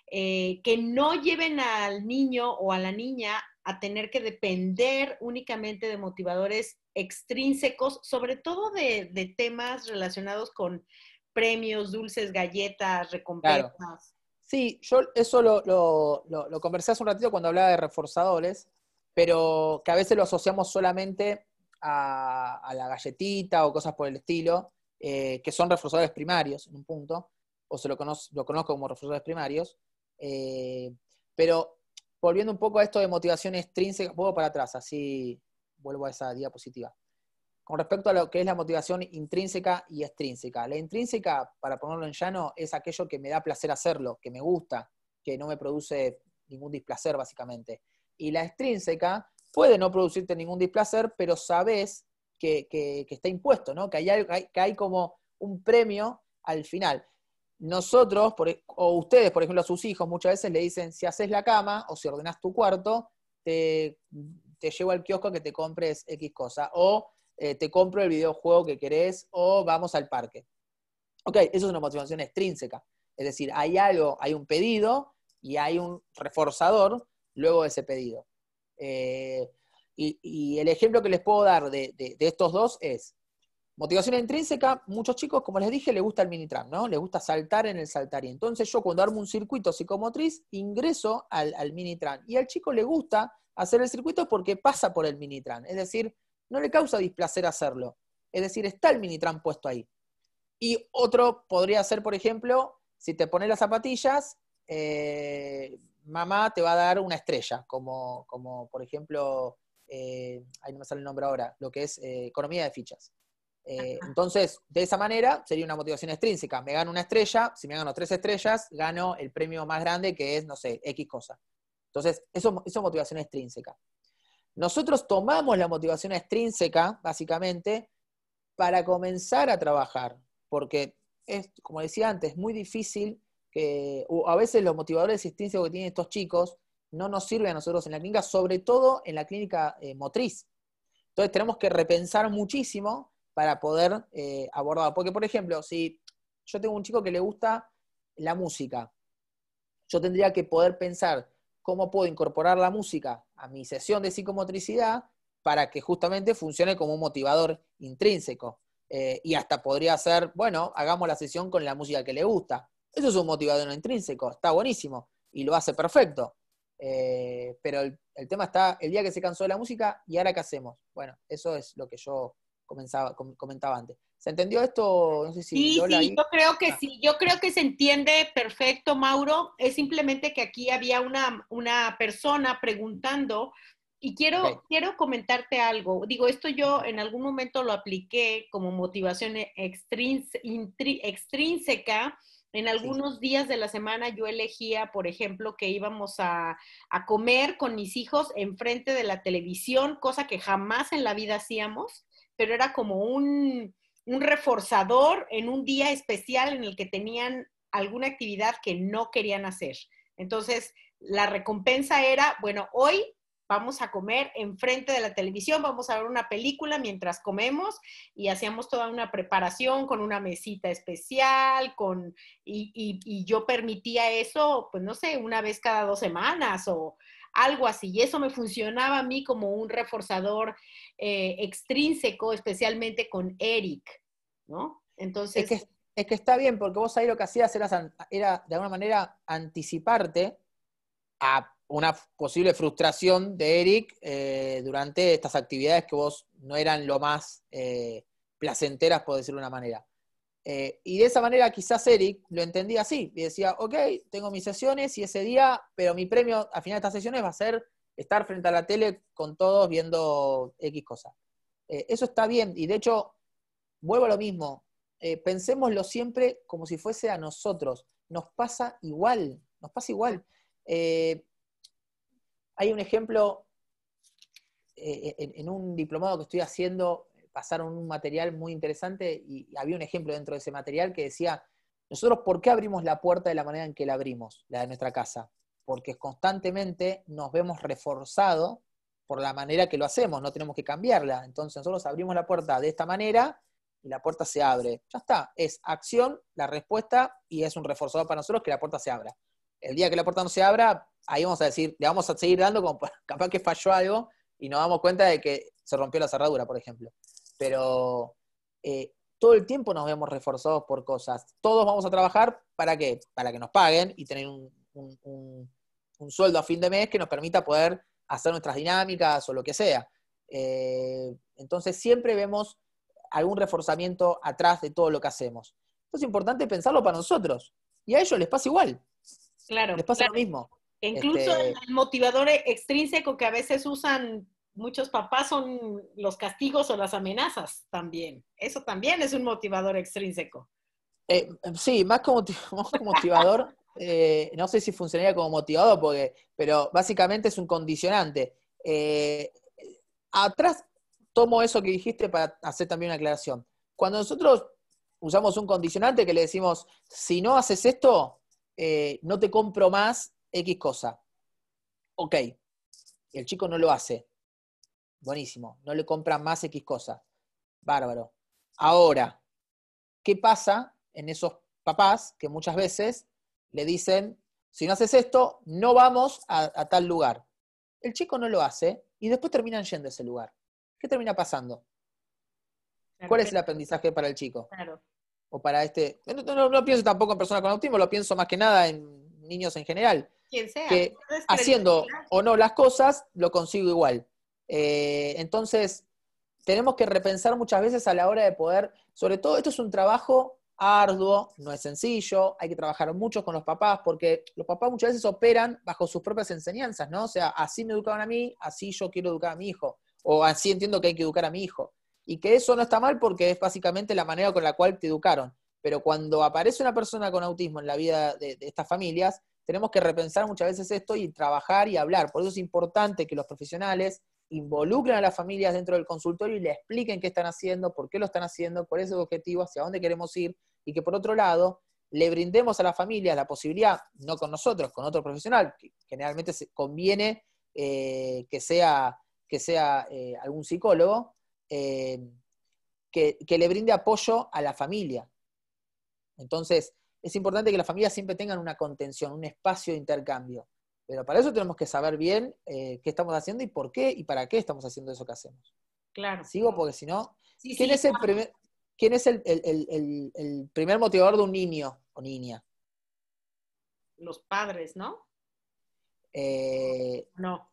Speaker 3: que no lleven al niño o a la niña a tener que depender únicamente de motivadores extrínsecos, sobre todo de temas relacionados con premios, dulces, galletas, recompensas.
Speaker 2: Claro. Sí, yo eso lo conversé hace un ratito cuando hablaba de reforzadores, pero que a veces lo asociamos solamente a la galletita o cosas por el estilo, que son reforzadores primarios en un punto, o lo conozco como reforzadores primarios, pero volviendo un poco a esto de motivación extrínseca, vuelvo para atrás, así vuelvo a esa diapositiva. Con respecto a lo que es la motivación intrínseca y extrínseca. La intrínseca, para ponerlo en llano, es aquello que me da placer hacerlo, que me gusta, que no me produce ningún displacer, básicamente. Y la extrínseca puede no producirte ningún displacer, pero sabes que está impuesto, ¿no? Que hay como un premio al final. Nosotros, o ustedes, por ejemplo, a sus hijos, muchas veces le dicen, si haces la cama o si ordenás tu cuarto, te llevo al kiosco que te compres X cosa. O te compro el videojuego que querés, o vamos al parque. Ok, eso es una motivación extrínseca. Es decir, hay algo, hay un pedido y hay un reforzador luego de ese pedido. Y el ejemplo que les puedo dar de estos dos es, motivación intrínseca, muchos chicos, como les dije, les gusta el Minitran, ¿no? Les gusta saltar en el saltarín. Entonces yo cuando armo un circuito psicomotriz, ingreso al Minitran. Y al chico le gusta hacer el circuito porque pasa por el Minitran. Es decir, no le causa displacer hacerlo. Es decir, está el Minitran puesto ahí. Y otro podría ser, por ejemplo, si te pones las zapatillas, mamá te va a dar una estrella, como por ejemplo, ahí no me sale el nombre ahora, lo que es economía de fichas. Entonces, de esa manera, sería una motivación extrínseca. Me gano una estrella, si me gano 3 estrellas, gano el premio más grande que es, no sé, X cosa. Entonces, eso es motivación extrínseca. Nosotros tomamos la motivación extrínseca, básicamente, para comenzar a trabajar, porque es, como decía antes, muy difícil o a veces los motivadores extrínsecos que tienen estos chicos no nos sirven a nosotros en la clínica, sobre todo en la clínica motriz. Entonces tenemos que repensar muchísimo para poder abordar. Porque, por ejemplo, si yo tengo un chico que le gusta la música, yo tendría que poder pensar cómo puedo incorporar la música a mi sesión de psicomotricidad para que justamente funcione como un motivador intrínseco. Y hasta podría ser, bueno, hagamos la sesión con la música que le gusta. Eso es un motivador intrínseco, está buenísimo y lo hace perfecto. Pero el tema está, el día que se cansó de la música, ¿y ahora qué hacemos? Bueno, eso es lo que yo comentaba antes. ¿Se entendió esto? No sé si
Speaker 3: Sí,
Speaker 2: Lola
Speaker 3: sí,
Speaker 2: ahí.
Speaker 3: yo creo que
Speaker 2: Ah,
Speaker 3: sí, yo creo que se entiende perfecto, Mauro. Es simplemente que aquí había una persona preguntando y
Speaker 2: ok,
Speaker 3: quiero comentarte algo. Digo, esto yo en algún momento lo apliqué como motivación extrínseca. En
Speaker 2: sí,
Speaker 3: algunos días de la semana yo elegía, por ejemplo, que íbamos a comer con mis hijos enfrente de la televisión, cosa que jamás en la vida hacíamos, pero era como un reforzador en un día especial en el que tenían alguna actividad que no querían hacer. Entonces, la recompensa era, bueno, hoy vamos a comer enfrente de la televisión, vamos a ver una película mientras comemos y hacíamos toda una preparación con una mesita especial, y yo permitía eso, pues no sé, una vez cada 2 semanas o algo así. Y eso me funcionaba a mí como un reforzador extrínseco, especialmente con Eric, ¿no?
Speaker 2: Es
Speaker 3: Entonces,
Speaker 2: que, es que está bien, porque vos ahí lo que hacías era de alguna manera anticiparte a una posible frustración de Eric durante estas actividades que vos no eran lo más placenteras, por decirlo de una manera. Y de esa manera quizás Eric lo entendía así, y decía, ok, tengo mis sesiones y ese día, pero mi premio al final de estas sesiones va a ser estar frente a la tele con todos viendo X cosas. Eso está bien, y de hecho, vuelvo a lo mismo, pensémoslo siempre como si fuese a nosotros, nos pasa igual, nos pasa igual. Eh, Hay un ejemplo, en un diplomado que estoy haciendo, pasaron un material muy interesante y había un ejemplo dentro de ese material que decía, nosotros, ¿por qué abrimos la puerta de la manera en que la abrimos, la de nuestra casa? Porque constantemente nos vemos reforzados por la manera que lo hacemos, no tenemos que cambiarla. Entonces nosotros abrimos la puerta de esta manera y la puerta se abre. Ya está, es acción, la respuesta, y es un reforzador para nosotros que la puerta se abra. El día que la puerta no se abra, ahí vamos a decir, le vamos a seguir dando como capaz que falló algo y nos damos cuenta de que se rompió la cerradura, por ejemplo. Pero todo el tiempo nos vemos reforzados por cosas. Todos vamos a trabajar, ¿para qué? Para que nos paguen y tener un sueldo a fin de mes que nos permita poder hacer nuestras dinámicas o lo que sea. Entonces siempre vemos algún reforzamiento atrás de todo lo que hacemos. Esto es importante pensarlo para nosotros. Y a ellos les pasa igual, les
Speaker 3: claro,
Speaker 2: pasa lo
Speaker 3: claro.
Speaker 2: mismo.
Speaker 3: E incluso
Speaker 2: Este,
Speaker 3: el motivador extrínseco que a veces usan muchos papás son los castigos o las amenazas también. Eso también es un motivador extrínseco.
Speaker 2: Sí, más como, más como motivador, no sé si funcionaría como motivador, pero básicamente es un condicionante. Atrás tomo eso que dijiste para hacer también una aclaración. Cuando nosotros usamos un condicionante que le decimos, si no haces esto, no te compro más X cosa. Ok, el chico no lo hace. Buenísimo, no le compran más X cosa. Bárbaro. Ahora, ¿qué pasa en esos papás que muchas veces le dicen, si no haces esto, no vamos a tal lugar? El chico no lo hace y después terminan yendo a ese lugar. ¿Qué termina pasando?
Speaker 3: Claro,
Speaker 2: ¿Cuál es el aprendizaje para el chico?
Speaker 3: claro.
Speaker 2: O para este. No pienso tampoco en personas con autismo, lo pienso más que nada en niños en general.
Speaker 3: Quien sea,
Speaker 2: Que
Speaker 3: pierdes
Speaker 2: haciendo
Speaker 3: credibilidad.
Speaker 2: o no las cosas, lo consigo igual. Entonces, tenemos que repensar muchas veces a la hora de poder, sobre todo esto es un trabajo arduo, no es sencillo, hay que trabajar mucho con los papás, porque los papás muchas veces operan bajo sus propias enseñanzas, ¿no? O sea, así me educaron a mí, así yo quiero educar a mi hijo, o así entiendo que hay que educar a mi hijo. Y que eso no está mal porque es básicamente la manera con la cual te educaron. Pero cuando aparece una persona con autismo en la vida de estas familias, tenemos que repensar muchas veces esto y trabajar y hablar. Por eso es importante que los profesionales involucren a las familias dentro del consultorio y le expliquen qué están haciendo, por qué lo están haciendo, cuál es el objetivo, hacia dónde queremos ir, y que por otro lado le brindemos a las familias la posibilidad, no con nosotros, con otro profesional, que generalmente se conviene que sea algún psicólogo, eh, que le brinde apoyo a la familia. Entonces, es importante que las familias siempre tengan una contención, un espacio de intercambio. Pero para eso tenemos que saber bien qué estamos haciendo y por qué y para qué estamos haciendo eso que hacemos.
Speaker 3: Claro.
Speaker 2: Sigo porque si no,
Speaker 3: Sí,
Speaker 2: ¿quién
Speaker 3: sí,
Speaker 2: es el primer motivador de un niño o niña?
Speaker 3: los padres, ¿no? No.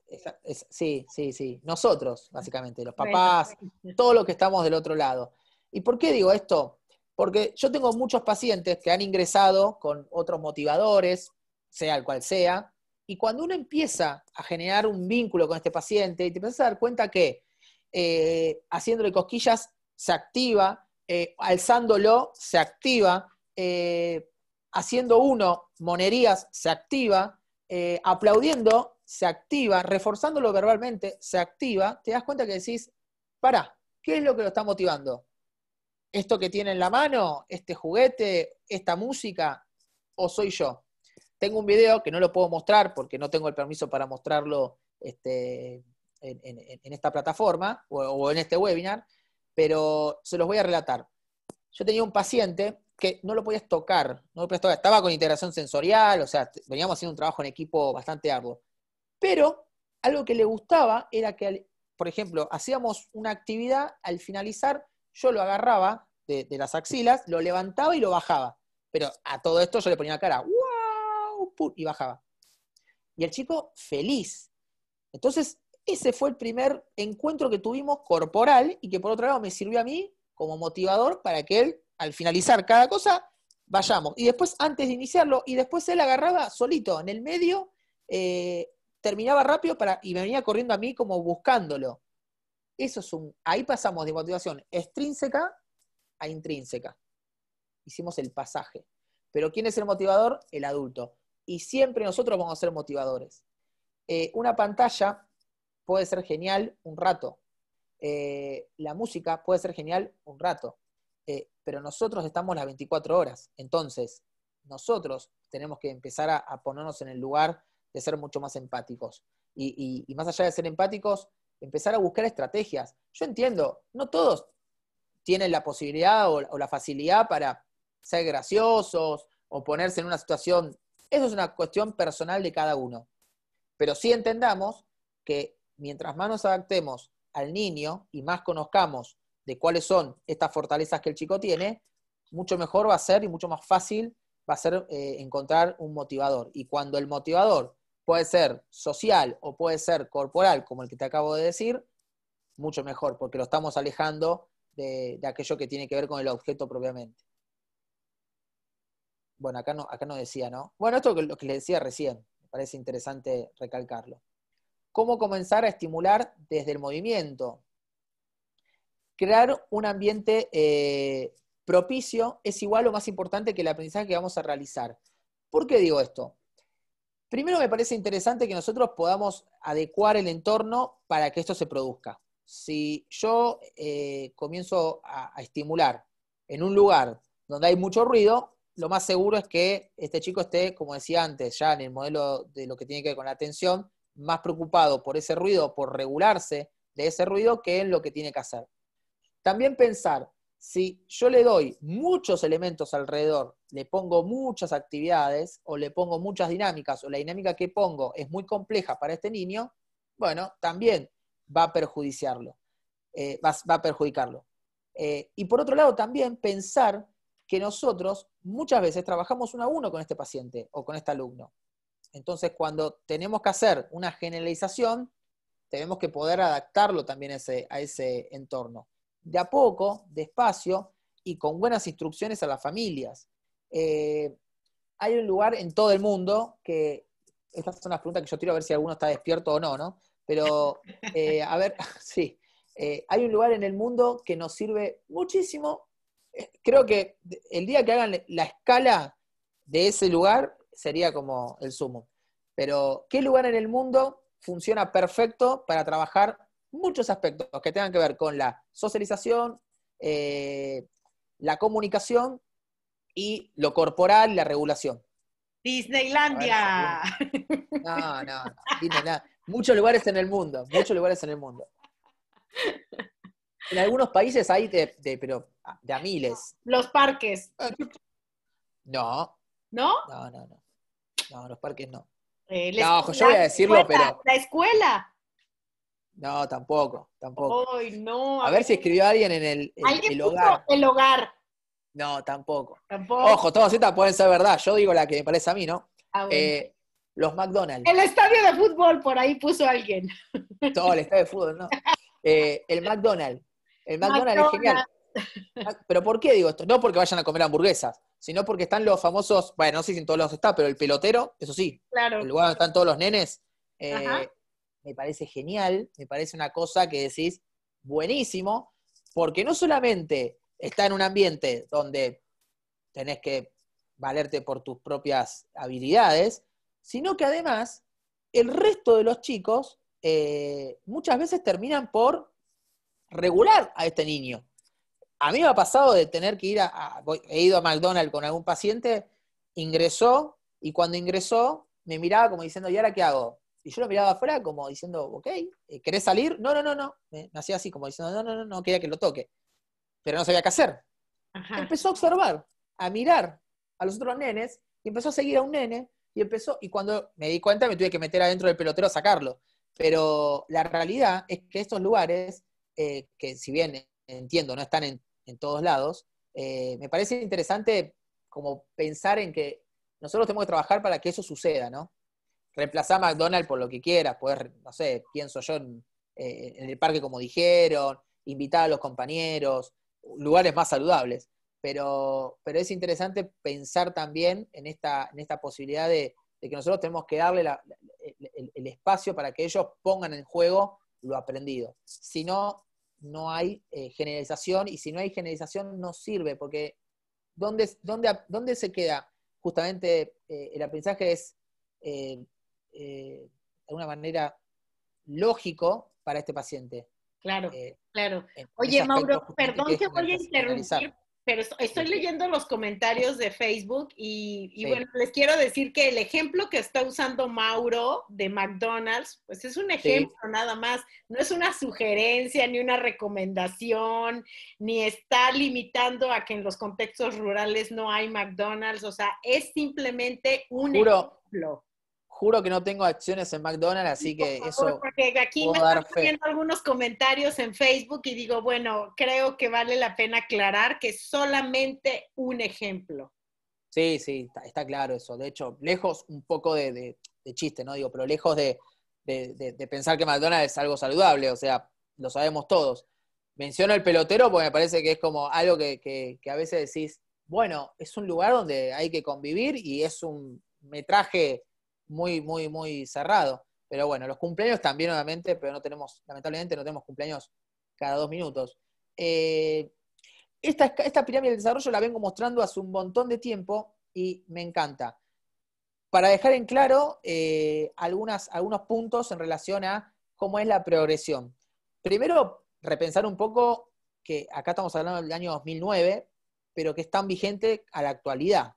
Speaker 2: Sí, sí, sí. Nosotros, básicamente, los
Speaker 3: Bueno,
Speaker 2: papás, todos los que estamos del otro lado. ¿Y por qué digo esto? Porque yo tengo muchos pacientes que han ingresado con otros motivadores, sea el cual sea, y cuando uno empieza a generar un vínculo con este paciente, y te empiezas a dar cuenta que haciéndole cosquillas se activa, alzándolo se activa, haciendo uno monerías se activa, aplaudiendo se activa, reforzándolo verbalmente se activa, te das cuenta que decís, pará, ¿qué es lo que lo está motivando? ¿Esto que tiene en la mano? ¿Este juguete? ¿Esta música? ¿O soy yo? Tengo un video que no lo puedo mostrar porque no tengo el permiso para mostrarlo en esta plataforma o en este webinar, pero se los voy a relatar. Yo tenía un paciente que no lo podías tocar, estaba con integración sensorial, o sea, veníamos haciendo un trabajo en equipo bastante arduo. Pero algo que le gustaba era que, por ejemplo, hacíamos una actividad, al finalizar yo lo agarraba de las axilas, lo levantaba y lo bajaba. Pero a todo esto yo le ponía la cara, ¡wow! Y bajaba. Y el chico feliz. Entonces, ese fue el primer encuentro que tuvimos corporal y que por otro lado me sirvió a mí como motivador para que él, al finalizar cada cosa, vayamos. Y después, antes de iniciarlo, y después él agarraba solito, en el medio, terminaba rápido y me venía corriendo a mí como buscándolo. Ahí pasamos de motivación extrínseca a intrínseca. Hicimos el pasaje. Pero ¿quién es el motivador? El adulto. Y siempre nosotros vamos a ser motivadores. Una pantalla puede ser genial un rato. La música puede ser genial un rato. Pero nosotros estamos las 24 horas. Entonces, nosotros tenemos que empezar a ponernos en el lugar de ser mucho más empáticos. Y más allá de ser empáticos, empezar a buscar estrategias. Yo entiendo, no todos tienen la posibilidad o la facilidad para ser graciosos o ponerse en una situación. Eso es una cuestión personal de cada uno. Pero sí entendamos que mientras más nos adaptemos al niño y más conozcamos de cuáles son estas fortalezas que el chico tiene, mucho mejor va a ser y mucho más fácil va a ser encontrar un motivador. Y cuando el motivador puede ser social o puede ser corporal, como el que te acabo de decir, mucho mejor, porque lo estamos alejando de aquello que tiene que ver con el objeto propiamente. Bueno, acá no decía, ¿no? Bueno, esto es lo que les decía recién, me parece interesante recalcarlo. ¿Cómo comenzar a estimular desde el movimiento? Crear un ambiente propicio es igual o más importante que el aprendizaje que vamos a realizar. ¿Por qué digo esto? Primero me parece interesante que nosotros podamos adecuar el entorno para que esto se produzca. Si yo comienzo a estimular en un lugar donde hay mucho ruido, lo más seguro es que este chico esté, como decía antes, ya en el modelo de lo que tiene que ver con la atención, más preocupado por ese ruido, por regularse de ese ruido, que en lo que tiene que hacer. También pensar, si yo le doy muchos elementos alrededor, le pongo muchas actividades o le pongo muchas dinámicas o la dinámica que pongo es muy compleja para este niño, bueno, también va a perjudicarlo. Y por otro lado también pensar que nosotros muchas veces trabajamos uno a uno con este paciente o con este alumno. Entonces cuando tenemos que hacer una generalización, tenemos que poder adaptarlo también a ese entorno. De a poco, despacio y con buenas instrucciones a las familias. Hay un lugar en todo el mundo que, estas son las preguntas que yo tiro a ver si alguno está despierto o no, ¿no? Pero, a ver, sí, hay un lugar en el mundo que nos sirve muchísimo. Creo que el día que hagan la escala de ese lugar sería como el sumo. Pero, ¿qué lugar en el mundo funciona perfecto para trabajar muchos aspectos que tengan que ver con la socialización, la comunicación y lo corporal y la regulación?
Speaker 3: Disneylandia.
Speaker 2: No, Disneyland. Muchos lugares en el mundo. En algunos países hay pero de a miles.
Speaker 3: Los parques.
Speaker 2: No.
Speaker 3: ¿No?
Speaker 2: No, los parques no. No, ojo, yo voy a decirlo, pero
Speaker 3: La escuela.
Speaker 2: no, tampoco.
Speaker 3: Ay, no,
Speaker 2: A ver si escribió alguien en
Speaker 3: alguien
Speaker 2: el
Speaker 3: puso
Speaker 2: hogar.
Speaker 3: el hogar.
Speaker 2: No, tampoco.
Speaker 3: Tampoco.
Speaker 2: Ojo, todas estas pueden ser verdad. Yo digo la que me parece a mí, ¿no?
Speaker 3: Ah, bueno.
Speaker 2: Los McDonald's.
Speaker 3: El estadio de fútbol, por ahí puso alguien.
Speaker 2: Todo el estadio de fútbol, ¿no? El McDonald's. El McDonald's es genial. ¿Pero por qué digo esto? No porque vayan a comer hamburguesas, sino porque están los famosos, bueno, no sé si en todos lados está, pero el pelotero, eso sí,
Speaker 3: Claro.
Speaker 2: el lugar donde están todos los nenes,
Speaker 3: Ajá.
Speaker 2: me parece genial, me parece una cosa que decís buenísimo, porque no solamente está en un ambiente donde tenés que valerte por tus propias habilidades, sino que además el resto de los chicos muchas veces terminan por regular a este niño. A mí me ha pasado de tener que ir he ido a McDonald's con algún paciente, ingresó, y cuando ingresó me miraba como diciendo, ¿y ahora qué hago? Y yo lo miraba afuera como diciendo, ok, ¿querés salir? No. Me hacía así como diciendo, no quería que lo toque. Pero no sabía qué hacer.
Speaker 3: Ajá.
Speaker 2: Empezó a observar, a mirar a los otros nenes, y empezó a seguir a un nene, y cuando me di cuenta me tuve que meter adentro del pelotero a sacarlo. Pero la realidad es que estos lugares, que si bien entiendo, no están en todos lados, me parece interesante como pensar en que nosotros tenemos que trabajar para que eso suceda, ¿no? Reemplazar a McDonald's por lo que quieras, poder, no sé, pienso yo en el parque como dijeron, invitar a los compañeros, lugares más saludables. Pero es interesante pensar también en esta posibilidad de que nosotros tenemos que darle el espacio para que ellos pongan en juego lo aprendido. Si no, no hay generalización, y si no hay generalización no sirve, porque ¿dónde se queda justamente el aprendizaje? Es de alguna manera lógico para este paciente.
Speaker 3: Claro, claro.
Speaker 2: En
Speaker 3: Oye,
Speaker 2: ese aspecto,
Speaker 3: Mauro,
Speaker 2: justamente, que
Speaker 3: perdón
Speaker 2: es
Speaker 3: que voy a
Speaker 2: generalizar.
Speaker 3: interrumpir, pero estoy
Speaker 2: Sí.
Speaker 3: leyendo los comentarios de Facebook y
Speaker 2: Sí.
Speaker 3: bueno, les quiero decir que el ejemplo que está usando Mauro de McDonald's, pues es un ejemplo nada más, no es una sugerencia ni una recomendación, ni está limitando a que en los contextos rurales no hay McDonald's, o sea, es simplemente un ejemplo.
Speaker 2: Juro que no tengo acciones en McDonald's, así que
Speaker 3: Por favor,
Speaker 2: eso
Speaker 3: porque aquí me
Speaker 2: puedo
Speaker 3: están
Speaker 2: dar fe.
Speaker 3: poniendo algunos comentarios en Facebook y digo, bueno, creo que vale la pena aclarar que es solamente un ejemplo.
Speaker 2: Sí, está claro eso. De hecho, lejos un poco de chiste, ¿no? Digo, pero lejos de pensar que McDonald's es algo saludable, o sea, lo sabemos todos. Menciono el pelotero porque me parece que es como algo que a veces decís, bueno, es un lugar donde hay que convivir y es un metraje muy cerrado. Pero bueno, los cumpleaños también, obviamente, pero lamentablemente no tenemos cumpleaños cada 2 minutos. Esta pirámide del desarrollo la vengo mostrando hace un montón de tiempo y me encanta. Para dejar en claro algunos puntos en relación a cómo es la progresión. Primero, repensar un poco que acá estamos hablando del año 2009, pero que están vigentes a la actualidad.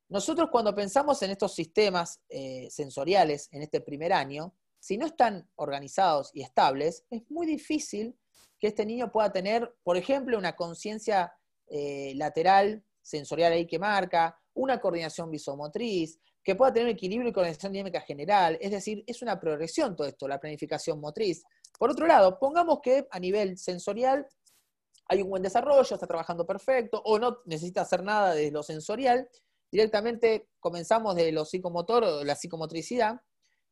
Speaker 2: Nosotros cuando pensamos en estos sistemas sensoriales en este primer año, si no están organizados y estables, es muy difícil que este niño pueda tener, por ejemplo, una conciencia lateral sensorial ahí que marca, una coordinación visomotriz, que pueda tener equilibrio y coordinación dinámica general. Es decir, es una progresión todo esto, la planificación motriz. Por otro lado, pongamos que a nivel sensorial hay un buen desarrollo, está trabajando perfecto, o no necesita hacer nada de lo sensorial, directamente comenzamos de lo psicomotor o de la psicomotricidad.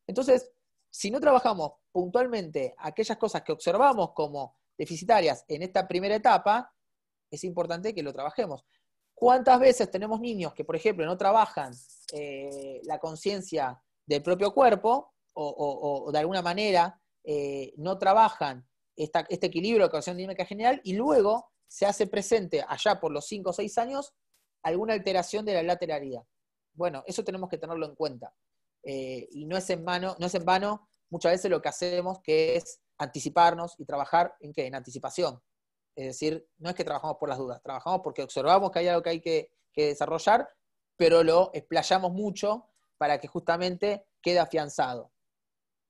Speaker 2: Entonces, si no trabajamos puntualmente aquellas cosas que observamos como deficitarias en esta primera etapa, es importante que lo trabajemos. ¿Cuántas veces tenemos niños que, por ejemplo, no trabajan la conciencia del propio cuerpo o de alguna manera no trabajan este equilibrio de coordinación dinámica general, y luego se hace presente allá por los 5 o 6 años alguna alteración de la lateralidad? Bueno, eso tenemos que tenerlo en cuenta. Y no es en vano muchas veces lo que hacemos, que es anticiparnos y trabajar ¿en qué? En anticipación. Es decir, no es que trabajamos por las dudas, trabajamos porque observamos que hay algo que hay que desarrollar, pero lo explayamos mucho para que justamente quede afianzado.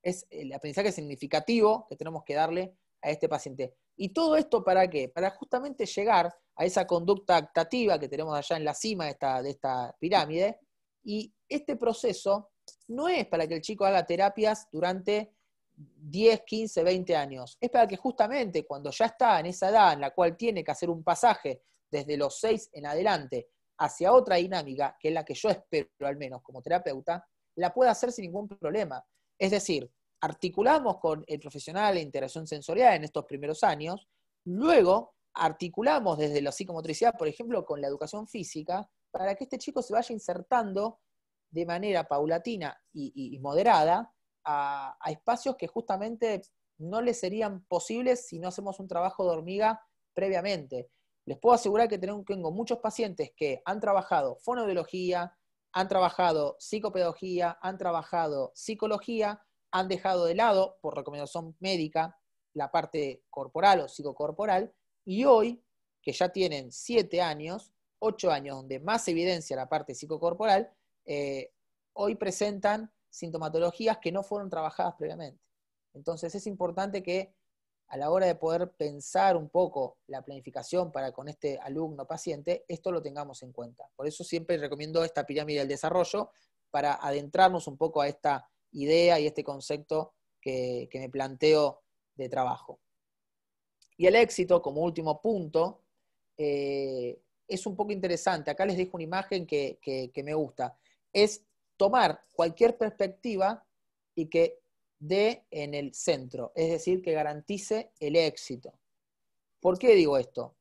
Speaker 2: Es el aprendizaje significativo que tenemos que darle a este paciente. ¿Y todo esto para qué? Para justamente llegar a esa conducta adaptativa que tenemos allá en la cima de esta pirámide, y este proceso no es para que el chico haga terapias durante 10, 15, 20 años. Es para que justamente cuando ya está en esa edad en la cual tiene que hacer un pasaje desde los 6 en adelante hacia otra dinámica, que es la que yo espero al menos como terapeuta, la pueda hacer sin ningún problema. Es decir, articulamos con el profesional de integración sensorial en estos primeros años, luego articulamos desde la psicomotricidad, por ejemplo, con la educación física, para que este chico se vaya insertando de manera paulatina y moderada a espacios que justamente no le serían posibles si no hacemos un trabajo de hormiga previamente. Les puedo asegurar que tengo muchos pacientes que han trabajado fonoaudiología, han trabajado psicopedagogía, han trabajado psicología, han dejado de lado, por recomendación médica, la parte corporal o psicocorporal, y hoy, que ya tienen 7 años, 8 años, donde más evidencia la parte psicocorporal, hoy presentan sintomatologías que no fueron trabajadas previamente. Entonces es importante que a la hora de poder pensar un poco la planificación para con este alumno paciente, esto lo tengamos en cuenta. Por eso siempre recomiendo esta pirámide del desarrollo para adentrarnos un poco a esta idea y este concepto que me planteo de trabajo. Y el éxito, como último punto, es un poco interesante. Acá les dejo una imagen que me gusta. Es tomar cualquier perspectiva y que dé en el centro, es decir, que garantice el éxito. ¿Por qué digo esto?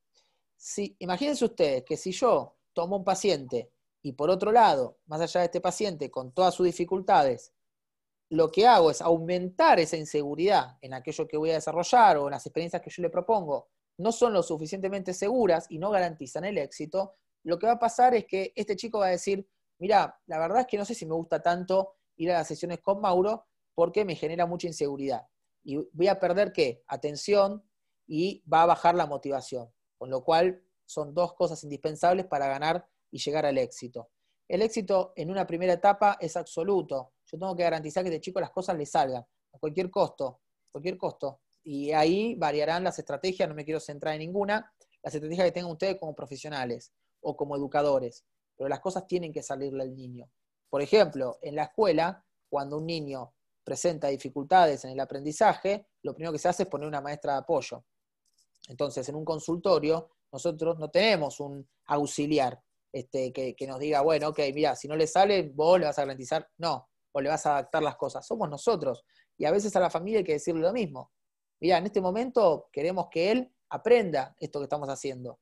Speaker 2: Imagínense ustedes que si yo tomo un paciente y por otro lado, más allá de este paciente con todas sus dificultades, lo que hago es aumentar esa inseguridad en aquello que voy a desarrollar o en las experiencias que yo le propongo, no son lo suficientemente seguras y no garantizan el éxito, lo que va a pasar es que este chico va a decir, mirá, la verdad es que no sé si me gusta tanto ir a las sesiones con Mauro porque me genera mucha inseguridad. Y voy a perder, ¿qué? Atención, y va a bajar la motivación. Con lo cual, son 2 cosas indispensables para ganar y llegar al éxito. El éxito en una primera etapa es absoluto. Yo tengo que garantizar que a este chico las cosas le salgan, a cualquier costo. Y ahí variarán las estrategias, no me quiero centrar en ninguna, las estrategias que tengan ustedes como profesionales o como educadores. Pero las cosas tienen que salirle al niño. Por ejemplo, en la escuela, cuando un niño presenta dificultades en el aprendizaje, lo primero que se hace es poner una maestra de apoyo. Entonces, en un consultorio, nosotros no tenemos un auxiliar que nos diga, bueno, ok, mira, si no le sale, vos le vas a garantizar, no, o le vas a adaptar las cosas. Somos nosotros. Y a veces a la familia hay que decirle lo mismo. Mira, en este momento queremos que él aprenda esto que estamos haciendo.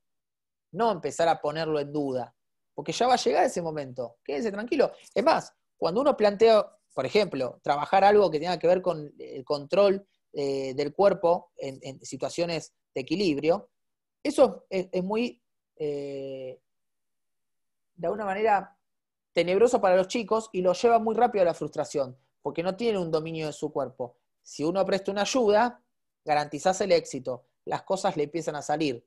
Speaker 2: No empezar a ponerlo en duda. Porque ya va a llegar ese momento. Quédese tranquilo. Es más, cuando uno plantea, por ejemplo, trabajar algo que tenga que ver con el control del cuerpo en situaciones de equilibrio, eso es muy, de alguna manera, tenebroso para los chicos y los lleva muy rápido a la frustración, porque no tienen un dominio de su cuerpo. Si uno presta una ayuda, garantizás el éxito, las cosas le empiezan a salir.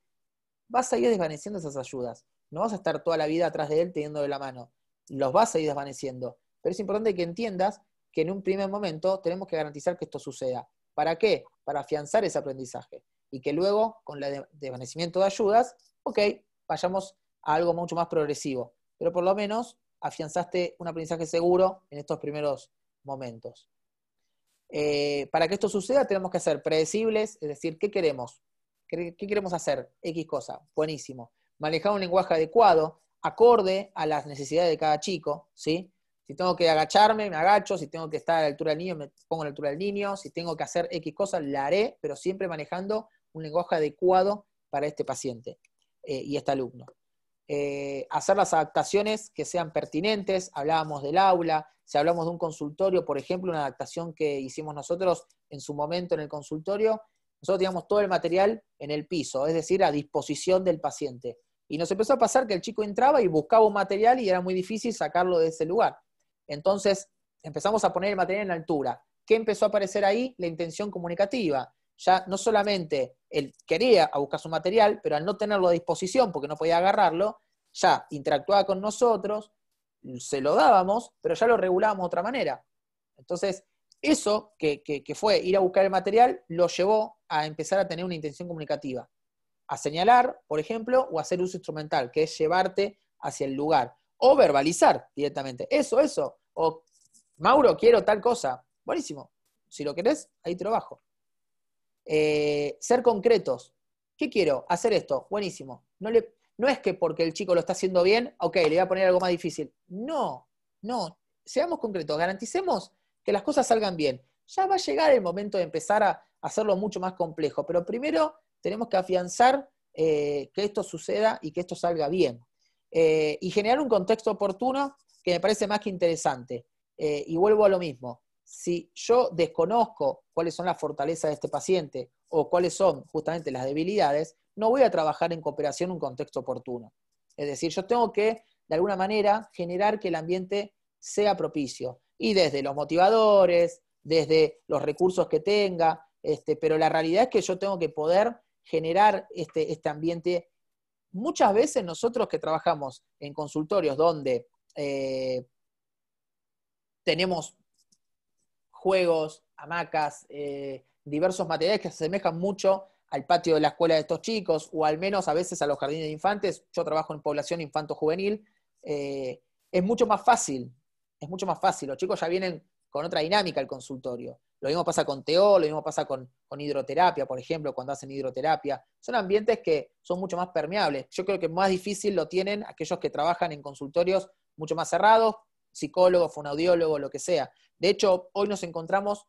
Speaker 2: Vas a ir desvaneciendo esas ayudas. No vas a estar toda la vida atrás de él teniéndole la mano. Los vas a ir desvaneciendo. Pero es importante que entiendas que en un primer momento tenemos que garantizar que esto suceda. ¿Para qué? Para afianzar ese aprendizaje. Y que luego, con el desvanecimiento de ayudas, ok, vayamos a algo mucho más progresivo. Pero por lo menos afianzaste un aprendizaje seguro en estos primeros momentos. Para que esto suceda tenemos que ser predecibles, es decir, ¿qué queremos? ¿Qué queremos hacer? X cosa, buenísimo. Manejar un lenguaje adecuado, acorde a las necesidades de cada chico, ¿sí? Si tengo que agacharme, me agacho, si tengo que estar a la altura del niño, me pongo a la altura del niño, si tengo que hacer X cosa, la haré, pero siempre manejando un lenguaje adecuado para este paciente y este alumno. Hacer las adaptaciones que sean pertinentes, hablábamos del aula, si hablamos de un consultorio, por ejemplo, una adaptación que hicimos nosotros en su momento en el consultorio, nosotros teníamos todo el material en el piso, es decir, a disposición del paciente. Y nos empezó a pasar que el chico entraba y buscaba un material y era muy difícil sacarlo de ese lugar. Entonces empezamos a poner el material en altura. ¿Qué empezó a aparecer ahí? La intención comunicativa. Ya no solamente él quería buscar su material, pero al no tenerlo a disposición porque no podía agarrarlo, ya interactuaba con nosotros, se lo dábamos, pero ya lo regulábamos de otra manera. Entonces, eso que fue ir a buscar el material, lo llevó a empezar a tener una intención comunicativa. A señalar, por ejemplo, o hacer uso instrumental, que es llevarte hacia el lugar. O verbalizar directamente. Eso. O Mauro, quiero tal cosa. Buenísimo. Si lo querés, ahí te lo bajo. Ser concretos. ¿Qué quiero? Hacer esto. Buenísimo. No es que porque el chico lo está haciendo bien, ok, le voy a poner algo más difícil. No, no. Seamos concretos. Garanticemos que las cosas salgan bien. Ya va a llegar el momento de empezar a hacerlo mucho más complejo, pero primero tenemos que afianzar que esto suceda y que esto salga bien. Y generar un contexto oportuno que me parece más que interesante. Y vuelvo a lo mismo. Si yo desconozco cuáles son las fortalezas de este paciente o cuáles son justamente las debilidades, no voy a trabajar en cooperación en un contexto oportuno. Es decir, yo tengo que, de alguna manera, generar que el ambiente sea propicio. Y desde los motivadores, desde los recursos que tenga, pero la realidad es que yo tengo que poder generar este ambiente. Muchas veces nosotros que trabajamos en consultorios donde tenemos juegos, hamacas, diversos materiales que se asemejan mucho al patio de la escuela de estos chicos, o al menos a veces a los jardines de infantes. Yo trabajo en población infanto-juvenil. Es mucho más fácil, los chicos ya vienen con otra dinámica al consultorio. Lo mismo pasa con TO, lo mismo pasa con hidroterapia, por ejemplo, cuando hacen hidroterapia. Son ambientes que son mucho más permeables. Yo creo que más difícil lo tienen aquellos que trabajan en consultorios mucho más cerrados, psicólogos, fonoaudiólogos, lo que sea. De hecho, hoy nos encontramos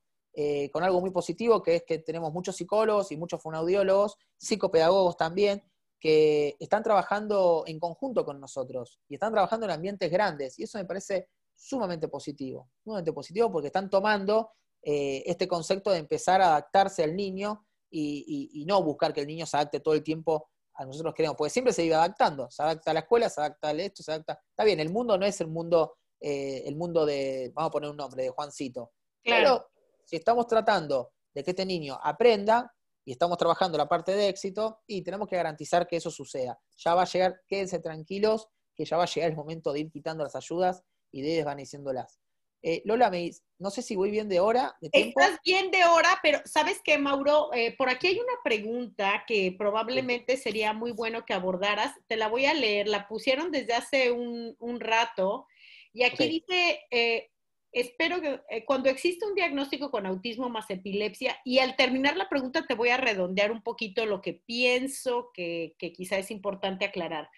Speaker 2: con algo muy positivo, que es que tenemos muchos psicólogos y muchos fonoaudiólogos, psicopedagogos también, que están trabajando en conjunto con nosotros y están trabajando en ambientes grandes, y eso me parece sumamente positivo porque están tomando este concepto de empezar a adaptarse al niño y no buscar que el niño se adapte todo el tiempo a nosotros queremos, porque siempre se iba adaptando, se adapta a la escuela, se adapta a esto, se adapta. Está bien, el mundo no es el mundo de, vamos a poner un nombre, de Juancito.
Speaker 3: Claro.
Speaker 2: Pero si estamos tratando de que este niño aprenda y estamos trabajando la parte de éxito, y tenemos que garantizar que eso suceda. Ya va a llegar, quédense tranquilos, que ya va a llegar el momento de ir quitando las ayudas y de ir desvaneciéndolas. Lola, no sé si voy bien de hora, de tiempo.
Speaker 3: Estás bien de hora, pero ¿sabes qué, Mauro? Por aquí hay una pregunta que probablemente sería muy bueno que abordaras. Te la voy a leer. La pusieron desde hace un rato. Y aquí dice, espero que cuando existe un diagnóstico con autismo más epilepsia, y al terminar la pregunta te voy a redondear un poquito lo que pienso que quizá es importante aclarar.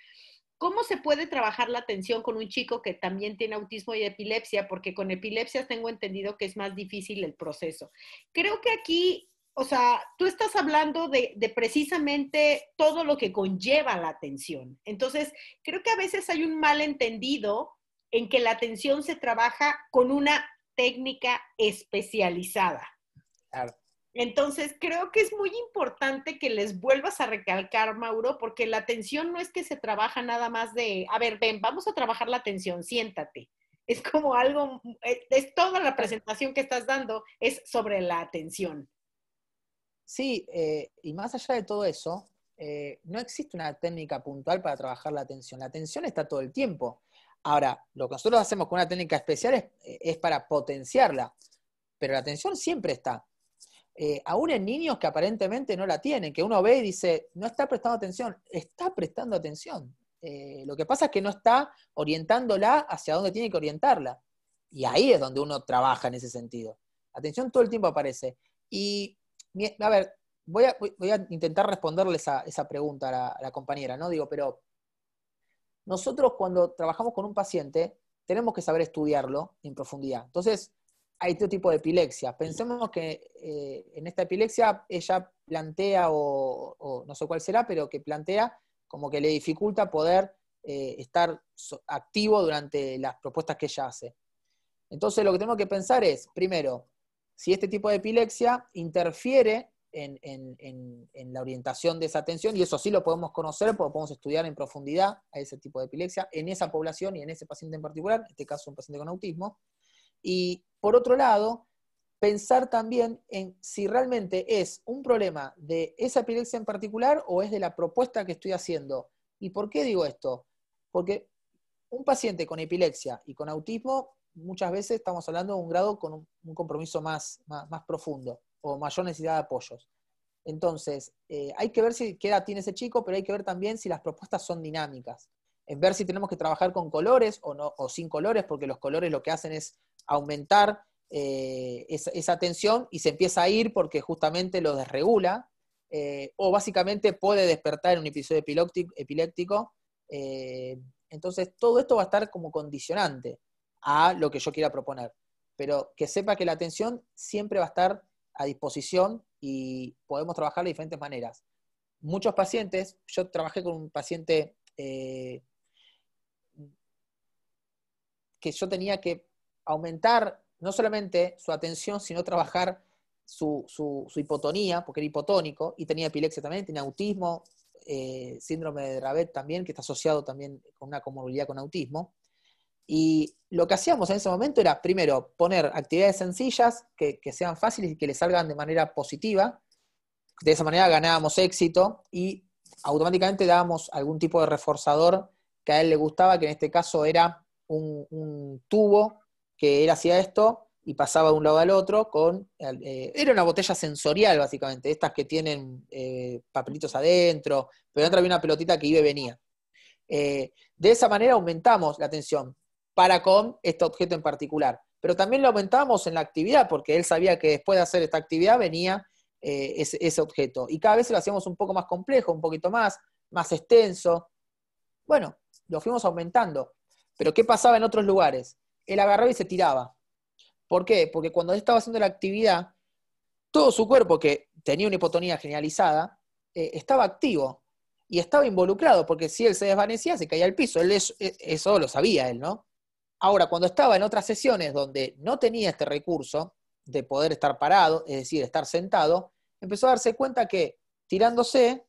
Speaker 3: ¿Cómo se puede trabajar la atención con un chico que también tiene autismo y epilepsia? Porque con epilepsia tengo entendido que es más difícil el proceso. Creo que aquí, o sea, tú estás hablando de precisamente todo lo que conlleva la atención. Entonces, creo que a veces hay un malentendido en que la atención se trabaja con una técnica especializada.
Speaker 2: Claro.
Speaker 3: Entonces, creo que es muy importante que les vuelvas a recalcar, Mauro, porque la atención no es que se trabaja nada más de, a ver, ven, vamos a trabajar la atención, siéntate. Es como algo, es toda la presentación que estás dando, es sobre la atención.
Speaker 2: Sí, y más allá de todo eso, no existe una técnica puntual para trabajar la atención. La atención está todo el tiempo. Ahora, lo que nosotros hacemos con una técnica especial es para potenciarla, pero la atención siempre está. Aún en niños que aparentemente no la tienen, que uno ve y dice, no está prestando atención, está prestando atención. Lo que pasa es que no está orientándola hacia dónde tiene que orientarla. Y ahí es donde uno trabaja en ese sentido. La atención todo el tiempo aparece. Y, a ver, voy a intentar responderle esa pregunta a la compañera, ¿no? Digo, pero nosotros cuando trabajamos con un paciente, tenemos que saber estudiarlo en profundidad. Entonces, hay este tipo de epilepsia. Pensemos que en esta epilepsia ella plantea, o no sé cuál será, pero que plantea como que le dificulta poder estar activo durante las propuestas que ella hace. Entonces lo que tenemos que pensar es, primero, si este tipo de epilepsia interfiere en la orientación de esa atención, y eso sí lo podemos conocer porque podemos estudiar en profundidad a ese tipo de epilepsia, en esa población y en ese paciente en particular, en este caso un paciente con autismo. Y por otro lado, pensar también en si realmente es un problema de esa epilepsia en particular o es de la propuesta que estoy haciendo. ¿Y por qué digo esto? Porque un paciente con epilepsia y con autismo, muchas veces estamos hablando de un grado con un compromiso más profundo o mayor necesidad de apoyos. Entonces, hay que ver qué edad tiene ese chico, pero hay que ver también si las propuestas son dinámicas. En ver si tenemos que trabajar con colores o sin colores, porque los colores lo que hacen es aumentar esa atención y se empieza a ir porque justamente lo desregula, o básicamente puede despertar en un episodio epiléptico. Entonces, todo esto va a estar como condicionante a lo que yo quiera proponer. Pero que sepa que la atención siempre va a estar a disposición y podemos trabajar de diferentes maneras. Muchos pacientes, yo trabajé con un paciente que yo tenía que aumentar no solamente su atención, sino trabajar su hipotonía, porque era hipotónico, y tenía epilepsia también, tenía autismo, síndrome de Dravet también, que está asociado también con una comorbilidad con autismo. Y lo que hacíamos en ese momento era, primero, poner actividades sencillas, que sean fáciles y que le salgan de manera positiva. De esa manera ganábamos éxito y automáticamente dábamos algún tipo de reforzador que a él le gustaba, que en este caso era un tubo que él hacía esto y pasaba de un lado al otro era una botella sensorial básicamente, estas que tienen papelitos adentro, pero dentro había una pelotita que iba y venía. De esa manera aumentamos la atención para con este objeto en particular, pero también lo aumentábamos en la actividad, porque él sabía que después de hacer esta actividad venía ese objeto, y cada vez lo hacíamos un poco más complejo, un poquito más extenso. Bueno, lo fuimos aumentando. Pero ¿qué pasaba en otros lugares? Él agarraba y se tiraba. ¿Por qué? Porque cuando él estaba haciendo la actividad, todo su cuerpo, que tenía una hipotonía generalizada, estaba activo y estaba involucrado, porque si él se desvanecía, se caía al piso. Eso lo sabía él, ¿no? Ahora, cuando estaba en otras sesiones donde no tenía este recurso de poder estar parado, es decir, estar sentado, empezó a darse cuenta que tirándose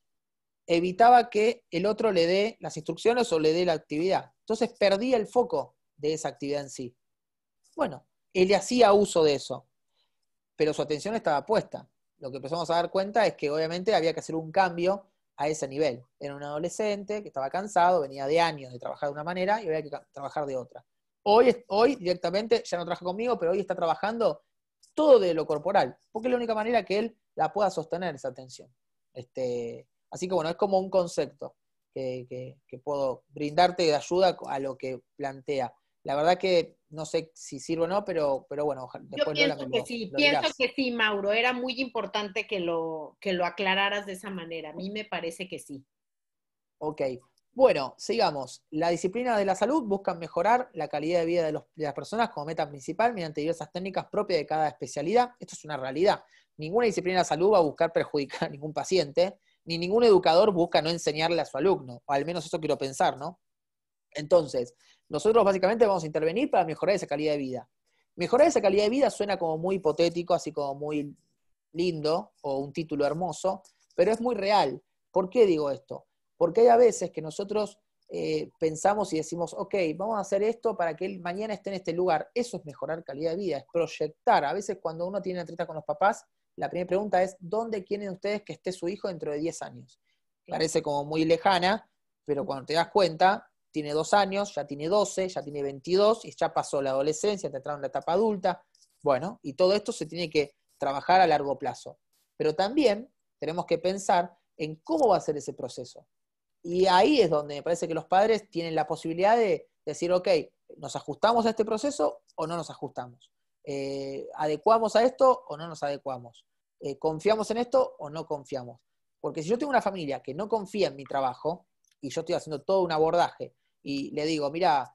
Speaker 2: evitaba que el otro le dé las instrucciones o le dé la actividad. Entonces perdía el foco de esa actividad en sí. Bueno, él hacía uso de eso, pero su atención estaba puesta. Lo que empezamos a dar cuenta es que obviamente había que hacer un cambio a ese nivel. Era un adolescente que estaba cansado, venía de años de trabajar de una manera y había que trabajar de otra. Hoy directamente ya no trabaja conmigo, pero hoy está trabajando todo de lo corporal, porque es la única manera que él la pueda sostener esa atención. Así que bueno, es como un concepto que puedo brindarte de ayuda a lo que plantea. La verdad que no sé si sirve o no, pero bueno, después Lola
Speaker 3: pienso que sí, Mauro. Era muy importante que lo aclararas de esa manera. A mí me parece que sí.
Speaker 2: Ok. Bueno, sigamos. La disciplina de la salud busca mejorar la calidad de vida de las personas como meta principal mediante diversas técnicas propias de cada especialidad. Esto es una realidad. Ninguna disciplina de la salud va a buscar perjudicar a ningún paciente, ni ningún educador busca no enseñarle a su alumno, o al menos eso quiero pensar, ¿no? Entonces, nosotros básicamente vamos a intervenir para mejorar esa calidad de vida. Mejorar esa calidad de vida suena como muy hipotético, así como muy lindo, o un título hermoso, pero es muy real. ¿Por qué digo esto? Porque hay a veces que nosotros pensamos y decimos, ok, vamos a hacer esto para que él mañana esté en este lugar. Eso es mejorar calidad de vida, es proyectar. A veces cuando uno tiene una entrevista con los papás, la primera pregunta es, ¿dónde quieren ustedes que esté su hijo dentro de 10 años? Parece como muy lejana, pero cuando te das cuenta, tiene 2 años, ya tiene 12, ya tiene 22, y ya pasó la adolescencia, te entraron en la etapa adulta. Bueno, y todo esto se tiene que trabajar a largo plazo. Pero también tenemos que pensar en cómo va a ser ese proceso. Y ahí es donde me parece que los padres tienen la posibilidad de decir, ok, ¿nos ajustamos a este proceso o no nos ajustamos? ¿Adecuamos a esto o no nos adecuamos? ¿Confiamos en esto o no confiamos? Porque si yo tengo una familia que no confía en mi trabajo y yo estoy haciendo todo un abordaje y le digo, mira,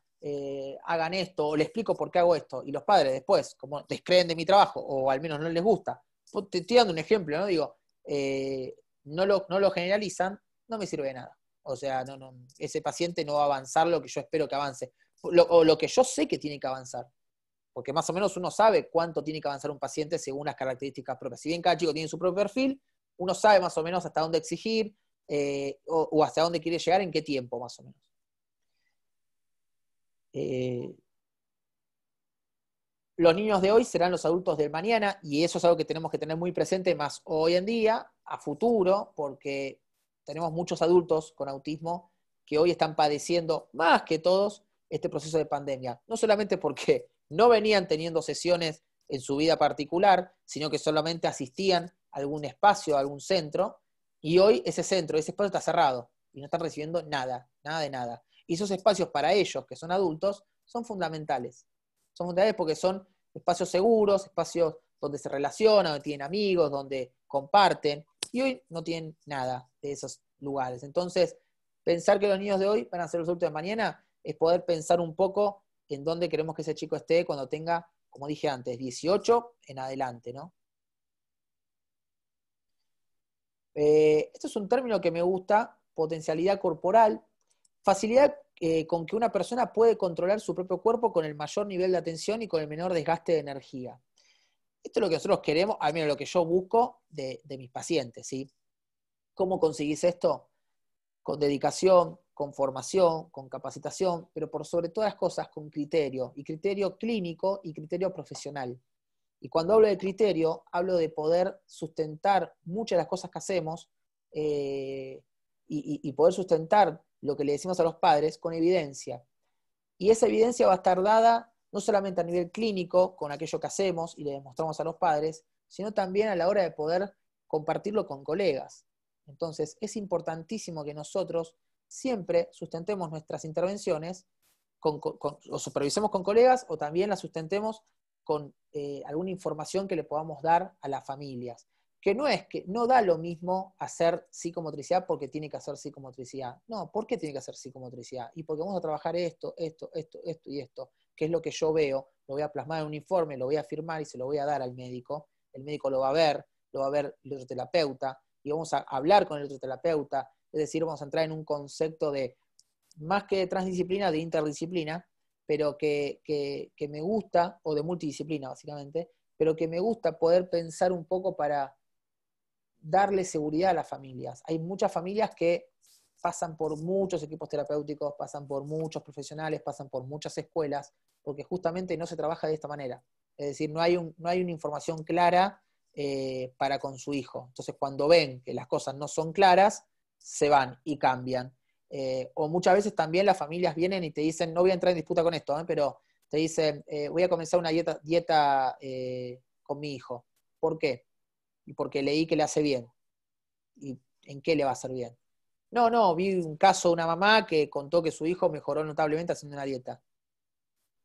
Speaker 2: hagan esto, o le explico por qué hago esto, y los padres después, como descreen de mi trabajo, o al menos no les gusta, te estoy dando un ejemplo, ¿no? Digo, no lo generalizan, no me sirve de nada. O sea, ese paciente no va a avanzar lo que yo espero que avance, o lo que yo sé que tiene que avanzar. Porque más o menos uno sabe cuánto tiene que avanzar un paciente según las características propias. Si bien cada chico tiene su propio perfil, uno sabe más o menos hasta dónde exigir, o hasta dónde quiere llegar, en qué tiempo más o menos. Los niños de hoy serán los adultos del mañana, y eso es algo que tenemos que tener muy presente más hoy en día, a futuro, porque tenemos muchos adultos con autismo que hoy están padeciendo, más que todos, este proceso de pandemia. No solamente porque no venían teniendo sesiones en su vida particular, sino que solamente asistían a algún espacio, a algún centro, y hoy ese centro, ese espacio está cerrado, y no están recibiendo nada de nada. Y esos espacios para ellos, que son adultos, son fundamentales. Son fundamentales porque son espacios seguros, espacios donde se relacionan, donde tienen amigos, donde comparten, y hoy no tienen nada de esos lugares. Entonces, pensar que los niños de hoy van a ser los adultos de mañana es poder pensar un poco en dónde queremos que ese chico esté cuando tenga, como dije antes, 18 en adelante, ¿no? Esto es un término que me gusta, potencialidad corporal, facilidad con que una persona puede controlar su propio cuerpo con el mayor nivel de atención y con el menor desgaste de energía. Esto es lo que nosotros queremos, al menos lo que yo busco de mis pacientes, ¿sí? ¿Cómo conseguís esto? Con dedicación, con formación, con capacitación, pero por sobre todas las cosas con criterio, y criterio clínico y criterio profesional. Y cuando hablo de criterio, hablo de poder sustentar muchas de las cosas que hacemos y poder sustentar lo que le decimos a los padres con evidencia. Y esa evidencia va a estar dada no solamente a nivel clínico, con aquello que hacemos y le demostramos a los padres, sino también a la hora de poder compartirlo con colegas. Entonces, es importantísimo que nosotros siempre sustentemos nuestras intervenciones o supervisemos con colegas o también las sustentemos con alguna información que le podamos dar a las familias. Que no da lo mismo hacer psicomotricidad porque tiene que hacer psicomotricidad. No, ¿por qué tiene que hacer psicomotricidad? Y porque vamos a trabajar esto y esto, que es lo que yo veo, lo voy a plasmar en un informe, lo voy a firmar y se lo voy a dar al médico. El médico lo va a ver el otro terapeuta, y vamos a hablar con el otro terapeuta, es decir, vamos a entrar en un concepto de, más que de transdisciplina, de interdisciplina, pero que me gusta, o de multidisciplina básicamente, pero que me gusta poder pensar un poco para darle seguridad a las familias. Hay muchas familias que pasan por muchos equipos terapéuticos, pasan por muchos profesionales, pasan por muchas escuelas, porque justamente no se trabaja de esta manera. Es decir, no hay una información clara para con su hijo. Entonces, cuando ven que las cosas no son claras, se van y cambian. O muchas veces también las familias vienen y te dicen, no voy a entrar en disputa con esto, pero te dicen, voy a comenzar una dieta con mi hijo. ¿Por qué? Y porque leí que le hace bien. ¿Y en qué le va a hacer bien? No, vi un caso de una mamá que contó que su hijo mejoró notablemente haciendo una dieta.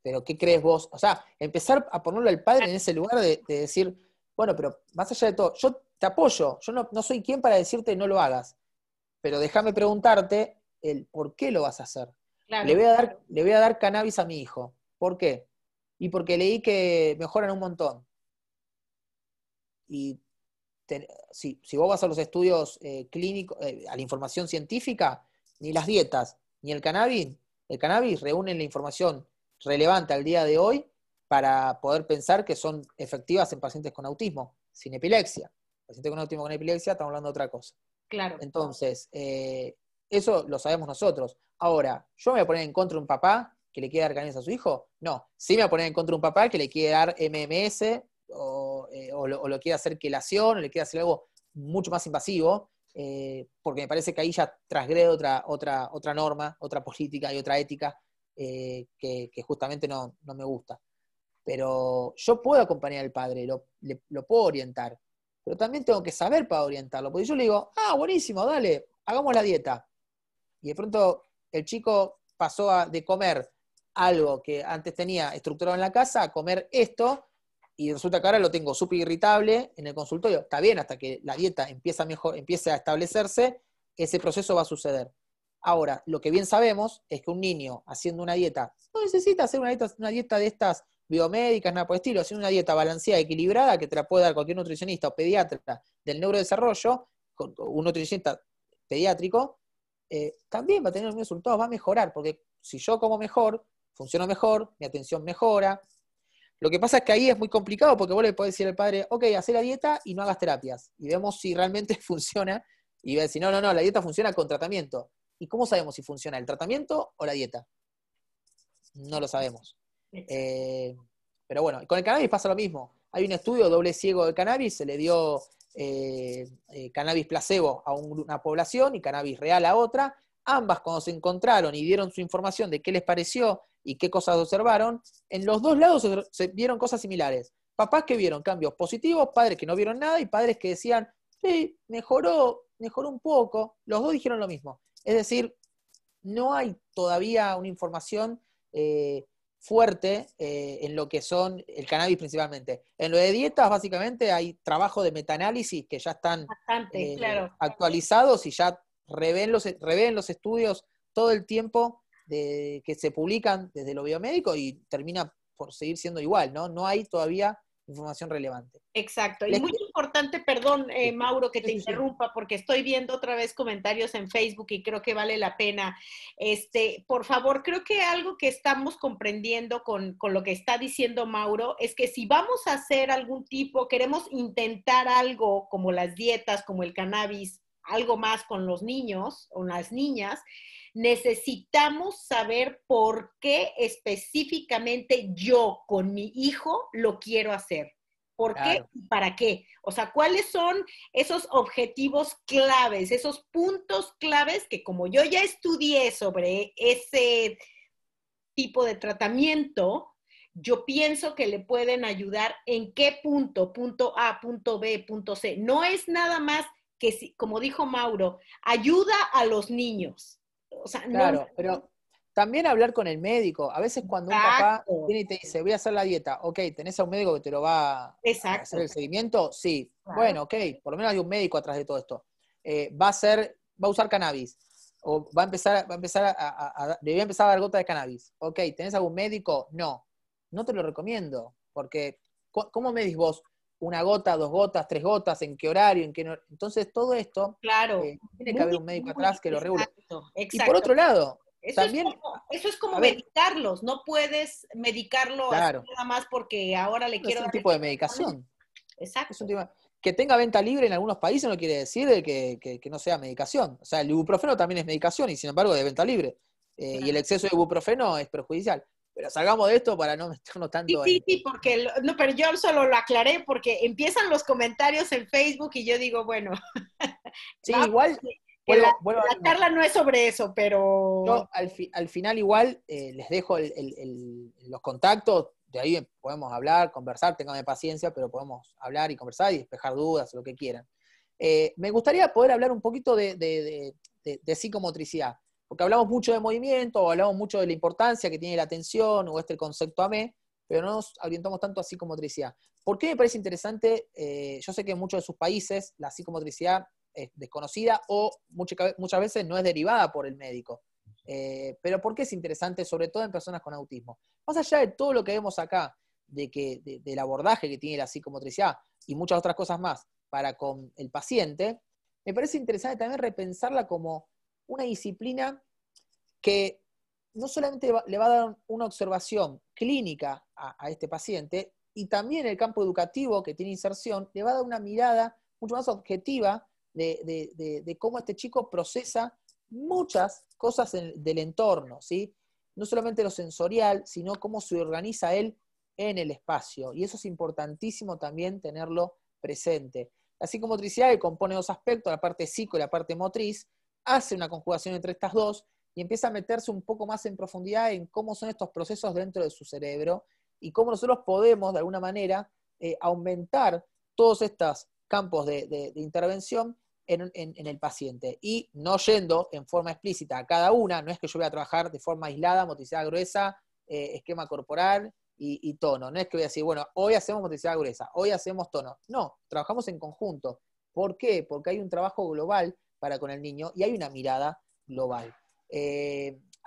Speaker 2: Pero ¿qué crees vos? O sea, empezar a ponerlo al padre en ese lugar de decir, bueno, pero más allá de todo, yo te apoyo, yo no soy quien para decirte no lo hagas, pero déjame preguntarte el por qué lo vas a hacer.
Speaker 3: Claro.
Speaker 2: Le voy a dar cannabis a mi hijo. ¿Por qué? Y porque leí que mejoran un montón. Y si vos vas a los estudios clínicos, a la información científica, ni las dietas, ni el cannabis reúnen la información relevante al día de hoy para poder pensar que son efectivas en pacientes con autismo, sin epilepsia. Pacientes con autismo con epilepsia, estamos hablando de otra cosa.
Speaker 3: Claro.
Speaker 2: Entonces, eso lo sabemos nosotros. Ahora, ¿yo me voy a poner en contra de un papá que le quiere dar cannabis a su hijo? No. Sí me voy a poner en contra de un papá que le quiere dar MMS o lo quiere hacer quelación, o le quiere hacer algo mucho más invasivo, porque me parece que ahí ya transgrede otra norma, otra política y otra ética que justamente no me gusta. Pero yo puedo acompañar al padre, lo puedo orientar, pero también tengo que saber para orientarlo, porque yo le digo, buenísimo, dale, hagamos la dieta. Y de pronto el chico pasó de comer algo que antes tenía estructurado en la casa a comer esto, y resulta que ahora lo tengo súper irritable en el consultorio. Está bien, hasta que la dieta empiece a establecerse, ese proceso va a suceder. Ahora, lo que bien sabemos es que un niño haciendo una dieta, no necesita hacer una dieta de estas biomédicas, nada por el estilo, haciendo una dieta balanceada, equilibrada, que te la puede dar cualquier nutricionista o pediatra del neurodesarrollo, un nutricionista pediátrico, también va a tener los mismos resultados, va a mejorar, porque si yo como mejor, funciono mejor, mi atención mejora. Lo que pasa es que ahí es muy complicado porque vos le podés decir al padre, ok, haz la dieta y no hagas terapias. Y vemos si realmente funciona. Y va a decir, no, la dieta funciona con tratamiento. ¿Y cómo sabemos si funciona el tratamiento o la dieta? No lo sabemos. Pero bueno, con el cannabis pasa lo mismo. Hay un estudio doble ciego de cannabis, se le dio cannabis placebo a una población y cannabis real a otra. Ambas, cuando se encontraron y dieron su información de qué les pareció y qué cosas observaron, en los dos lados se vieron cosas similares. Papás que vieron cambios positivos, padres que no vieron nada y padres que decían, sí, mejoró un poco. Los dos dijeron lo mismo. Es decir, no hay todavía una información fuerte en lo que son el cannabis principalmente. En lo de dietas, básicamente, hay trabajo de metaanálisis que ya están
Speaker 3: Bastante, claro.
Speaker 2: actualizados y ya revén los estudios todo el tiempo que se publican desde lo biomédico y termina por seguir siendo igual, ¿no? No hay todavía información relevante.
Speaker 3: Exacto. Y muy importante, perdón, Mauro, que te
Speaker 2: Sí.
Speaker 3: interrumpa, porque estoy viendo otra vez comentarios en Facebook y creo que vale la pena. Por favor, creo que algo que estamos comprendiendo con lo que está diciendo Mauro es que si vamos a hacer algún tipo, queremos intentar algo como las dietas, como el cannabis, algo más con los niños o las niñas, necesitamos saber por qué específicamente yo con mi hijo lo quiero hacer. ¿Por
Speaker 2: Claro.
Speaker 3: qué y para qué? O sea, ¿cuáles son esos objetivos claves, esos puntos claves que como yo ya estudié sobre ese tipo de tratamiento, yo pienso que le pueden ayudar en qué punto, punto A, punto B, punto C. No es nada más que, como dijo Mauro, ayuda a los niños. O sea,
Speaker 2: Claro,
Speaker 3: no.
Speaker 2: pero también hablar con el médico. A veces cuando un papá
Speaker 3: Exacto,
Speaker 2: viene y te dice, voy a hacer la dieta, ok, ¿tenés a un médico que te lo va a hacer
Speaker 3: exacto,
Speaker 2: el seguimiento? Sí.
Speaker 3: claro.
Speaker 2: Bueno, ok, por lo menos hay un médico atrás de todo esto. Va a usar cannabis, o le voy a empezar a dar gota de cannabis. Ok, ¿tenés algún médico? No. No te lo recomiendo, porque ¿cómo medís vos? ¿Una gota, 2 gotas, 3 gotas? ¿En qué horario? ¿En qué no? Entonces todo esto
Speaker 3: Claro,
Speaker 2: tiene que haber
Speaker 3: muy,
Speaker 2: un médico
Speaker 3: muy,
Speaker 2: atrás que lo regule.
Speaker 3: exacto,
Speaker 2: Y por
Speaker 3: exacto.
Speaker 2: otro lado,
Speaker 3: Eso es
Speaker 2: también,
Speaker 3: como, eso es como
Speaker 2: a ver,
Speaker 3: medicarlos, no puedes medicarlo así
Speaker 2: claro,
Speaker 3: nada más porque ahora le
Speaker 2: es
Speaker 3: quiero
Speaker 2: un
Speaker 3: dar
Speaker 2: tipo de medicación. Es un
Speaker 3: exacto.
Speaker 2: tema. Que tenga venta libre en algunos países no quiere decir de que no sea medicación. O sea, el ibuprofeno también es medicación y sin embargo es de venta libre. Y el
Speaker 3: Claro.
Speaker 2: exceso de ibuprofeno es perjudicial. Pero salgamos de esto para no meternos
Speaker 3: Sí,
Speaker 2: tanto
Speaker 3: sí,
Speaker 2: en...
Speaker 3: sí, porque, no, pero yo solo lo aclaré porque empiezan los comentarios en Facebook y yo digo, bueno,
Speaker 2: Sí,
Speaker 3: vamos,
Speaker 2: igual,
Speaker 3: que
Speaker 2: vuelvo a lo
Speaker 3: la
Speaker 2: mismo.
Speaker 3: charla no es sobre eso, pero
Speaker 2: Yo al final igual les dejo los contactos, de ahí podemos hablar, conversar, tengan paciencia, pero podemos hablar y conversar y despejar dudas, lo que quieran. Me gustaría poder hablar un poquito de psicomotricidad, porque hablamos mucho de movimiento, o hablamos mucho de la importancia que tiene la atención, o este concepto AME, pero no nos orientamos tanto a psicomotricidad. ¿Por qué me parece interesante? Yo sé que en muchos de sus países la psicomotricidad es desconocida o muchas veces no es derivada por el médico. Pero ¿por qué es interesante, sobre todo en personas con autismo? Más allá de todo lo que vemos acá, del abordaje que tiene la psicomotricidad y muchas otras cosas más para con el paciente, me parece interesante también repensarla como una disciplina que no solamente le va a dar una observación clínica a este paciente, y también en el campo educativo que tiene inserción, le va a dar una mirada mucho más objetiva de cómo este chico procesa muchas cosas del entorno, ¿sí? No solamente lo sensorial, sino cómo se organiza él en el espacio. Y eso es importantísimo también tenerlo presente. La psicomotricidad, que compone 2 aspectos, la parte psico y la parte motriz, hace una conjugación entre estas dos y empieza a meterse un poco más en profundidad en cómo son estos procesos dentro de su cerebro y cómo nosotros podemos, de alguna manera, aumentar todos estos campos de intervención en el paciente. Y no yendo en forma explícita a cada una, no es que yo voy a trabajar de forma aislada, motricidad gruesa, esquema corporal y tono. No es que voy a decir, bueno, hoy hacemos motricidad gruesa, hoy hacemos tono. No, trabajamos en conjunto. ¿Por qué? Porque hay un trabajo global para con el niño y hay una mirada global.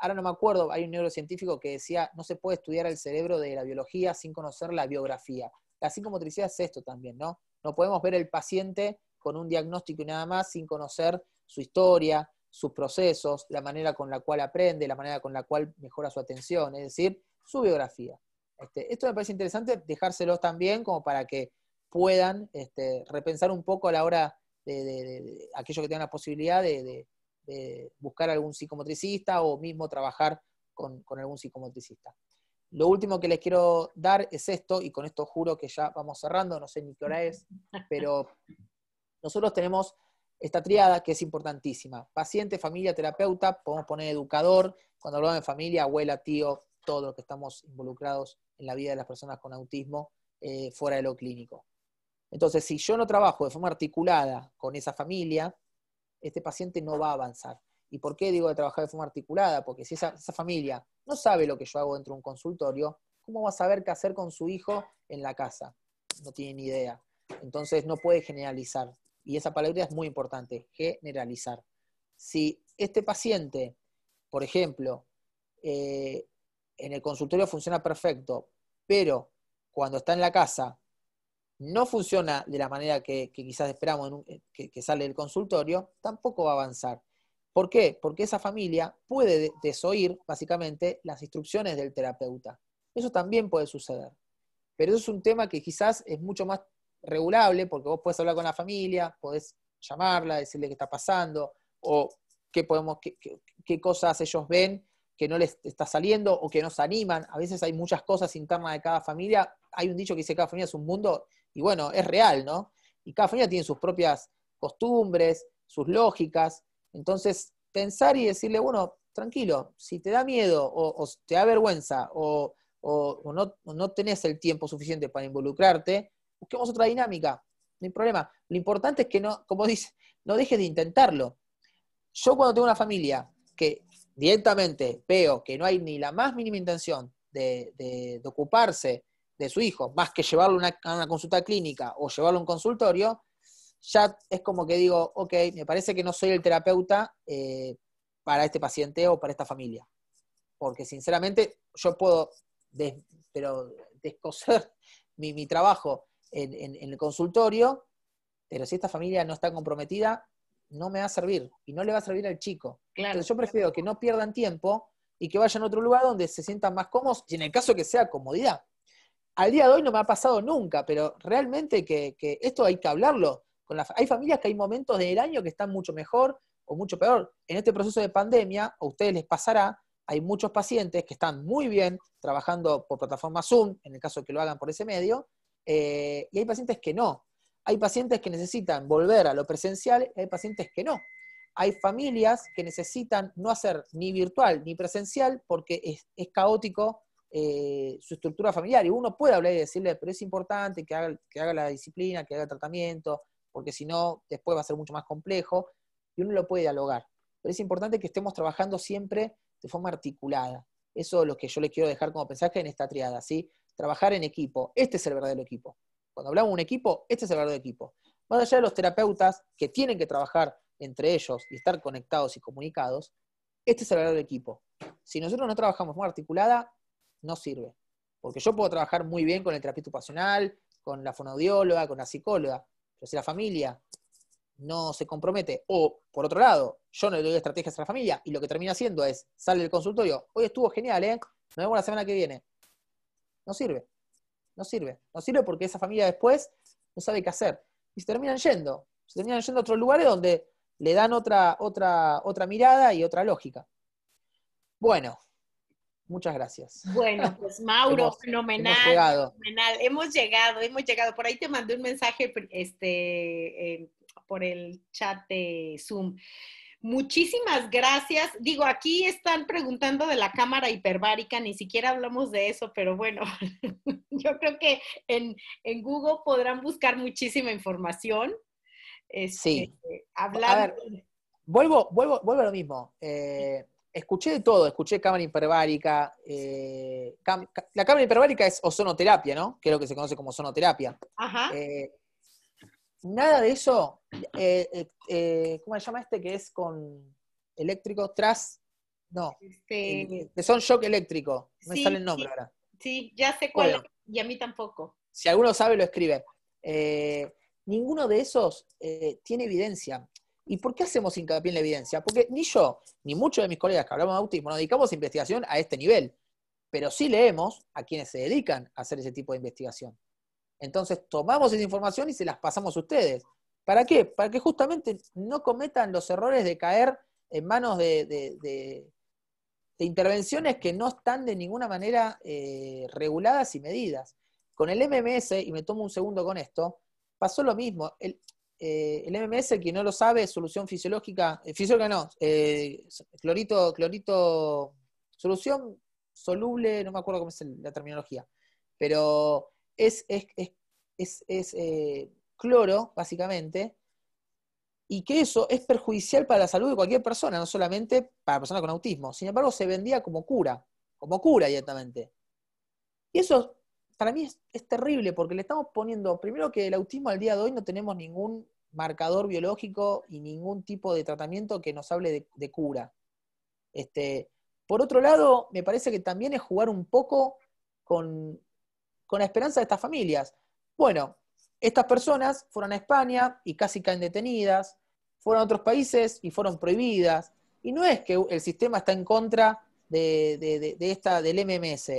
Speaker 2: Ahora no me acuerdo, hay un neurocientífico que decía, no se puede estudiar el cerebro de la biología sin conocer la biografía. La psicomotricidad es esto también, ¿no? No podemos ver el paciente con un diagnóstico y nada más sin conocer su historia, sus procesos, la manera con la cual aprende, la manera con la cual mejora su atención, es decir, su biografía. Esto me parece interesante dejárselos también como para que puedan repensar un poco a la hora de aquellos que tengan la posibilidad de buscar algún psicomotricista o mismo trabajar con algún psicomotricista. Lo último que les quiero dar es esto, y con esto juro que ya vamos cerrando, no sé ni qué hora es, pero nosotros tenemos esta triada que es importantísima. Paciente, familia, terapeuta, podemos poner educador, cuando hablamos de familia, abuela, tío, todos los que estamos involucrados en la vida de las personas con autismo fuera de lo clínico. Entonces, si yo no trabajo de forma articulada con esa familia, este paciente no va a avanzar. ¿Y por qué digo de trabajar de forma articulada? Porque si esa familia no sabe lo que yo hago dentro de un consultorio, ¿cómo va a saber qué hacer con su hijo en la casa? No tiene ni idea. Entonces no puede generalizar. Y esa palabra es muy importante, generalizar. Si este paciente, por ejemplo, en el consultorio funciona perfecto, pero cuando está en la casa no funciona de la manera que quizás esperamos que sale del consultorio, tampoco va a avanzar. ¿Por qué? Porque esa familia puede desoír, básicamente, las instrucciones del terapeuta. Eso también puede suceder. Pero eso es un tema que quizás es mucho más regulable, porque vos podés hablar con la familia, podés llamarla, decirle qué está pasando, o qué cosas ellos ven que no les está saliendo, o que no se animan. A veces hay muchas cosas internas de cada familia. Hay un dicho que dice que cada familia es un mundo, y bueno, es real, ¿no? Y cada familia tiene sus propias costumbres, sus lógicas. Entonces, pensar y decirle, bueno, tranquilo, si te da miedo, o te da vergüenza, o no tenés el tiempo suficiente para involucrarte, busquemos otra dinámica, no hay problema. Lo importante es que no, como dice, no dejes de intentarlo. Yo cuando tengo una familia que directamente veo que no hay ni la más mínima intención de ocuparse de su hijo, más que llevarlo a una consulta clínica o llevarlo a un consultorio, ya es como que digo, ok, me parece que no soy el terapeuta para este paciente o para esta familia. Porque sinceramente yo puedo pero descoser mi trabajo en el consultorio, pero si esta familia no está comprometida, no me va a servir y no le va a servir al chico.
Speaker 3: Claro.
Speaker 2: Entonces yo prefiero que no pierdan tiempo y que vayan a otro lugar donde se sientan más cómodos, y en el caso que sea comodidad. Al día de hoy no me ha pasado nunca, pero realmente que esto hay que hablarlo. Hay familias que hay momentos del año que están mucho mejor o mucho peor. En este proceso de pandemia, a ustedes les pasará, hay muchos pacientes que están muy bien trabajando por plataforma Zoom, en el caso de que lo hagan por ese medio, y hay pacientes que no. Hay pacientes que necesitan volver a lo presencial y hay pacientes que no. Hay familias que necesitan no hacer ni virtual ni presencial porque es caótico su estructura familiar. Y uno puede hablar y decirle, pero es importante que haga la disciplina, que haga el tratamiento, porque si no, después va a ser mucho más complejo. Y uno lo puede dialogar. Pero es importante que estemos trabajando siempre de forma articulada. Eso es lo que yo les quiero dejar como mensaje en esta triada, ¿sí? Trabajar en equipo. Este es el verdadero equipo. Cuando hablamos de un equipo, este es el verdadero equipo. Más allá de los terapeutas que tienen que trabajar entre ellos y estar conectados y comunicados, este es el verdadero equipo. Si nosotros no trabajamos de forma articulada, no sirve. Porque yo puedo trabajar muy bien con el terapeuta ocupacional, con la fonoaudióloga, con la psicóloga, pero si la familia no se compromete, o por otro lado, yo no le doy estrategias a la familia y lo que termina haciendo es, sale del consultorio, hoy estuvo genial, nos vemos la semana que viene. No sirve. No sirve. No sirve porque esa familia después no sabe qué hacer. Y se terminan yendo. Se terminan yendo a otros lugares donde le dan otra mirada y otra lógica. Bueno, muchas gracias.
Speaker 3: Bueno, pues Mauro, fenomenal,
Speaker 2: hemos llegado.
Speaker 3: fenomenal. Hemos llegado. Por ahí te mandé un mensaje por el chat de Zoom. Muchísimas gracias. Digo, aquí están preguntando de la cámara hiperbárica, ni siquiera hablamos de eso, pero bueno, yo creo que en Google podrán buscar muchísima información.
Speaker 2: Sí.
Speaker 3: Hablando...
Speaker 2: A ver, vuelvo a lo mismo. Escuché de todo, escuché cámara hiperbárica. La cámara hiperbárica es ozonoterapia, ¿no? Que es lo que se conoce como ozonoterapia.
Speaker 3: Ajá.
Speaker 2: Nada de eso, ¿cómo se llama este que es con eléctrico? No, que son shock eléctrico, no me sale el nombre ahora.
Speaker 3: Sí, ya sé cuál es, y a mí tampoco.
Speaker 2: Si alguno sabe, lo escribe. Ninguno de esos tiene evidencia. ¿Y por qué hacemos hincapié en la evidencia? Porque ni yo, ni muchos de mis colegas que hablamos de autismo, nos dedicamos a investigación a este nivel, pero sí leemos a quienes se dedican a hacer ese tipo de investigación. Entonces tomamos esa información y se las pasamos a ustedes. ¿Para qué? Para que justamente no cometan los errores de caer en manos de intervenciones que no están de ninguna manera reguladas y medidas. Con el MMS, y me tomo un segundo con esto, pasó lo mismo. El MMS, quien no lo sabe, es solución fisiológica no, clorito, solución soluble, no me acuerdo cómo es la terminología, pero es cloro, básicamente, y que eso es perjudicial para la salud de cualquier persona, no solamente para personas con autismo. Sin embargo, se vendía como cura directamente. Y eso para mí es terrible, porque le estamos poniendo, primero que el autismo al día de hoy no tenemos ningún marcador biológico y ningún tipo de tratamiento que nos hable de cura. Por otro lado, me parece que también es jugar un poco con la esperanza de estas familias. Bueno, estas personas fueron a España y casi caen detenidas, fueron a otros países y fueron prohibidas. Y no es que el sistema está en contra del MMS,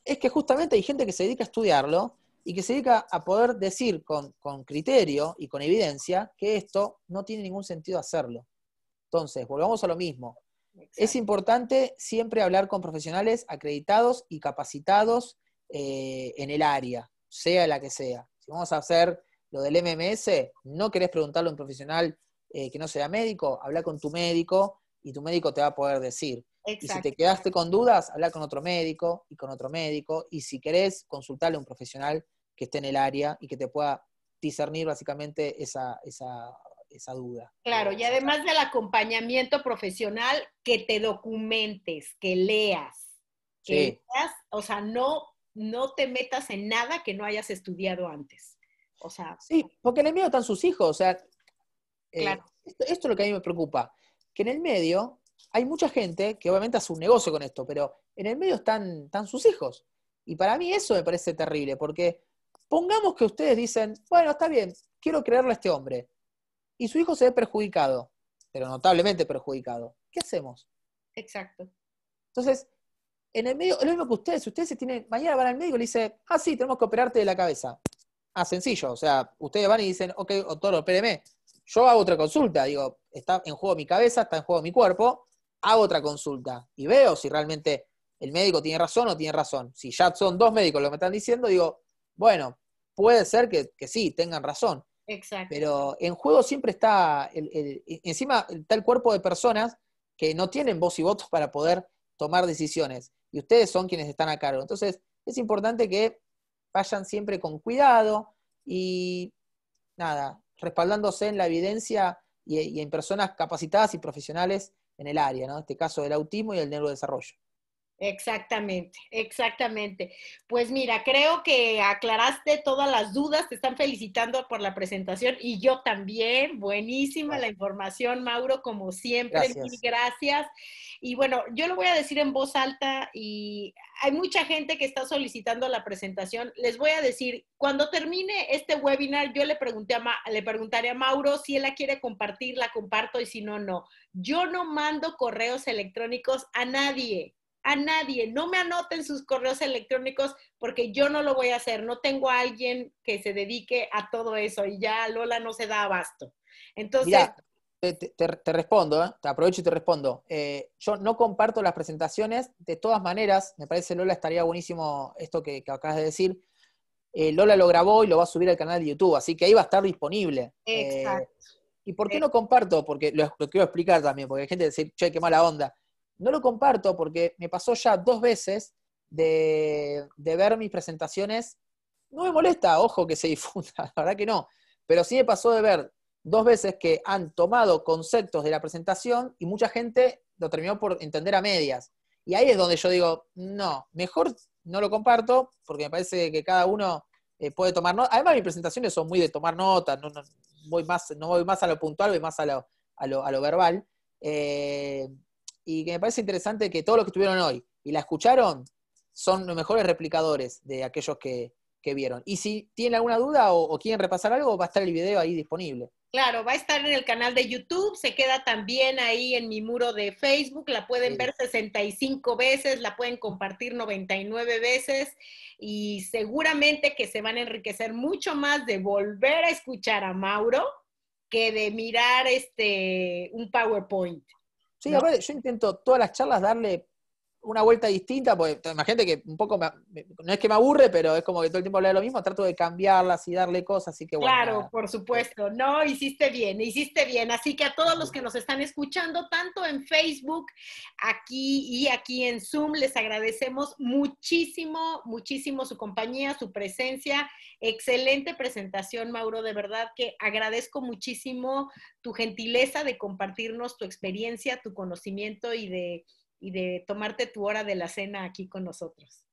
Speaker 2: es que justamente hay gente que se dedica a estudiarlo y que se dedica a poder decir con criterio y con evidencia que esto no tiene ningún sentido hacerlo. Entonces, volvamos a lo mismo. Exacto. Es importante siempre hablar con profesionales acreditados y capacitados en el área, sea la que sea. Si vamos a hacer lo del MMS, no querés preguntarle a un profesional que no sea médico, habla con tu médico y tu médico te va a poder decir. Exacto. Y si te quedaste con dudas, habla con otro médico y con otro médico, y si querés, consultarle a un profesional que esté en el área y que te pueda discernir básicamente esa duda.
Speaker 3: Claro, y además del acompañamiento profesional, que te documentes, que leas, o sea, no te metas en nada que no hayas estudiado antes. O sea,
Speaker 2: sí, porque en el medio están sus hijos, o sea,
Speaker 3: claro.
Speaker 2: Esto es lo que a mí me preocupa, que en el medio hay mucha gente que obviamente hace un negocio con esto, pero en el medio están sus hijos. Y para mí eso me parece terrible, porque pongamos que ustedes dicen, bueno, está bien, quiero creerle a este hombre, y su hijo se ve perjudicado, pero notablemente perjudicado. ¿Qué hacemos?
Speaker 3: Exacto.
Speaker 2: Entonces, en el medio, es lo mismo que ustedes, si ustedes se tienen, mañana van al médico y le dicen, sí, tenemos que operarte de la cabeza. Sencillo, o sea, ustedes van y dicen, ok, doctor, opéreme. Yo hago otra consulta, digo, está en juego mi cabeza, está en juego mi cuerpo, hago otra consulta y veo si realmente el médico tiene razón o tiene razón. Si ya son dos médicos lo que me están diciendo, digo, bueno, puede ser que sí, tengan razón.
Speaker 3: Exacto.
Speaker 2: Pero en juego siempre está, encima está el cuerpo de personas que no tienen voz y voto para poder tomar decisiones. Y ustedes son quienes están a cargo. Entonces, es importante que vayan siempre con cuidado y nada, respaldándose en la evidencia y en personas capacitadas y profesionales en el área, ¿no? En este caso del autismo y el neurodesarrollo.
Speaker 3: Exactamente, exactamente. Pues mira, creo que aclaraste todas las dudas, te están felicitando por la presentación y yo también. Buenísima la información, Mauro, como siempre, mil gracias. Y bueno, yo lo voy a decir en voz alta y hay mucha gente que está solicitando la presentación. Les voy a decir, cuando termine este webinar, yo le preguntaré a Mauro si él la quiere compartir, la comparto y si no, no. Yo no mando correos electrónicos a nadie. A nadie, no me anoten sus correos electrónicos porque yo no lo voy a hacer, no tengo a alguien que se dedique a todo eso y ya Lola no se da abasto. Entonces...
Speaker 2: Mirá, te respondo, te aprovecho y te respondo. Yo no comparto las presentaciones, de todas maneras, me parece, Lola, estaría buenísimo esto que acabas de decir. Lola lo grabó y lo va a subir al canal de YouTube, así que ahí va a estar disponible.
Speaker 3: Exacto.
Speaker 2: ¿Y por qué no comparto? Porque lo quiero explicar también, porque hay gente que dice, che, qué mala onda. No lo comparto porque me pasó ya 2 veces de ver mis presentaciones. No me molesta, ojo, que se difunda, la verdad que no. Pero sí me pasó de ver 2 veces que han tomado conceptos de la presentación y mucha gente lo terminó por entender a medias. Y ahí es donde yo digo, no, mejor no lo comparto porque me parece que cada uno puede tomar nota. Además, mis presentaciones son muy de tomar notas, no voy más a lo puntual, voy más a lo verbal. Y que me parece interesante que todos los que estuvieron hoy y la escucharon son los mejores replicadores de aquellos que vieron. Y si tienen alguna duda o quieren repasar algo, va a estar el video ahí disponible.
Speaker 3: Claro, va a estar en el canal de YouTube, se queda también ahí en mi muro de Facebook, la pueden ver 65 veces, la pueden compartir 99 veces y seguramente que se van a enriquecer mucho más de volver a escuchar a Mauro que de mirar un PowerPoint.
Speaker 2: Sí, ¿no? A ver, yo intento todas las charlas darle una vuelta distinta, porque imagínate que un poco, no es que me aburre, pero es como que todo el tiempo hablo de lo mismo, trato de cambiarlas y darle cosas, así que bueno,
Speaker 3: Claro,
Speaker 2: nada.
Speaker 3: por supuesto. No, hiciste bien, hiciste bien. Así que a todos los que nos están escuchando, tanto en Facebook, aquí y aquí en Zoom, les agradecemos muchísimo, muchísimo su compañía, su presencia. Excelente presentación, Mauro. De verdad que agradezco muchísimo tu gentileza de compartirnos tu experiencia, tu conocimiento y de tomarte tu hora de la cena aquí con nosotros.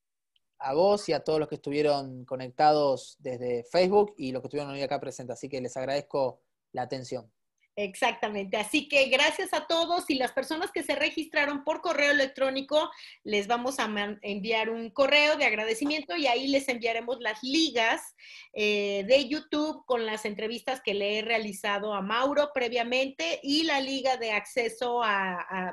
Speaker 2: A vos y a todos los que estuvieron conectados desde Facebook y los que estuvieron hoy acá presentes, así que les agradezco la atención.
Speaker 3: Exactamente. Así que gracias a todos y las personas que se registraron por correo electrónico, les vamos a enviar un correo de agradecimiento y ahí les enviaremos las ligas de YouTube con las entrevistas que le he realizado a Mauro previamente y la liga de acceso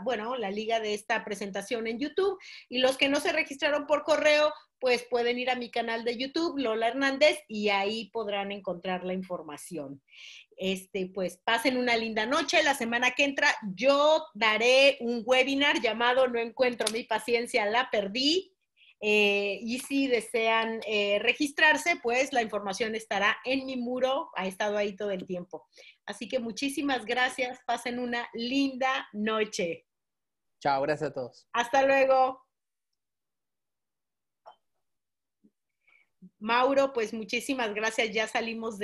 Speaker 3: bueno, la liga de esta presentación en YouTube. Y los que no se registraron por correo, pues pueden ir a mi canal de YouTube, Lola Hernández, y ahí podrán encontrar la información. Pues pasen una linda noche. La semana que entra yo daré un webinar llamado No encuentro mi paciencia, la perdí. Y si desean registrarse, pues la información estará en mi muro. Ha estado ahí todo el tiempo. Así que muchísimas gracias. Pasen una linda noche.
Speaker 2: Chao, gracias a todos.
Speaker 3: Hasta luego. Mauro, pues muchísimas gracias. Ya salimos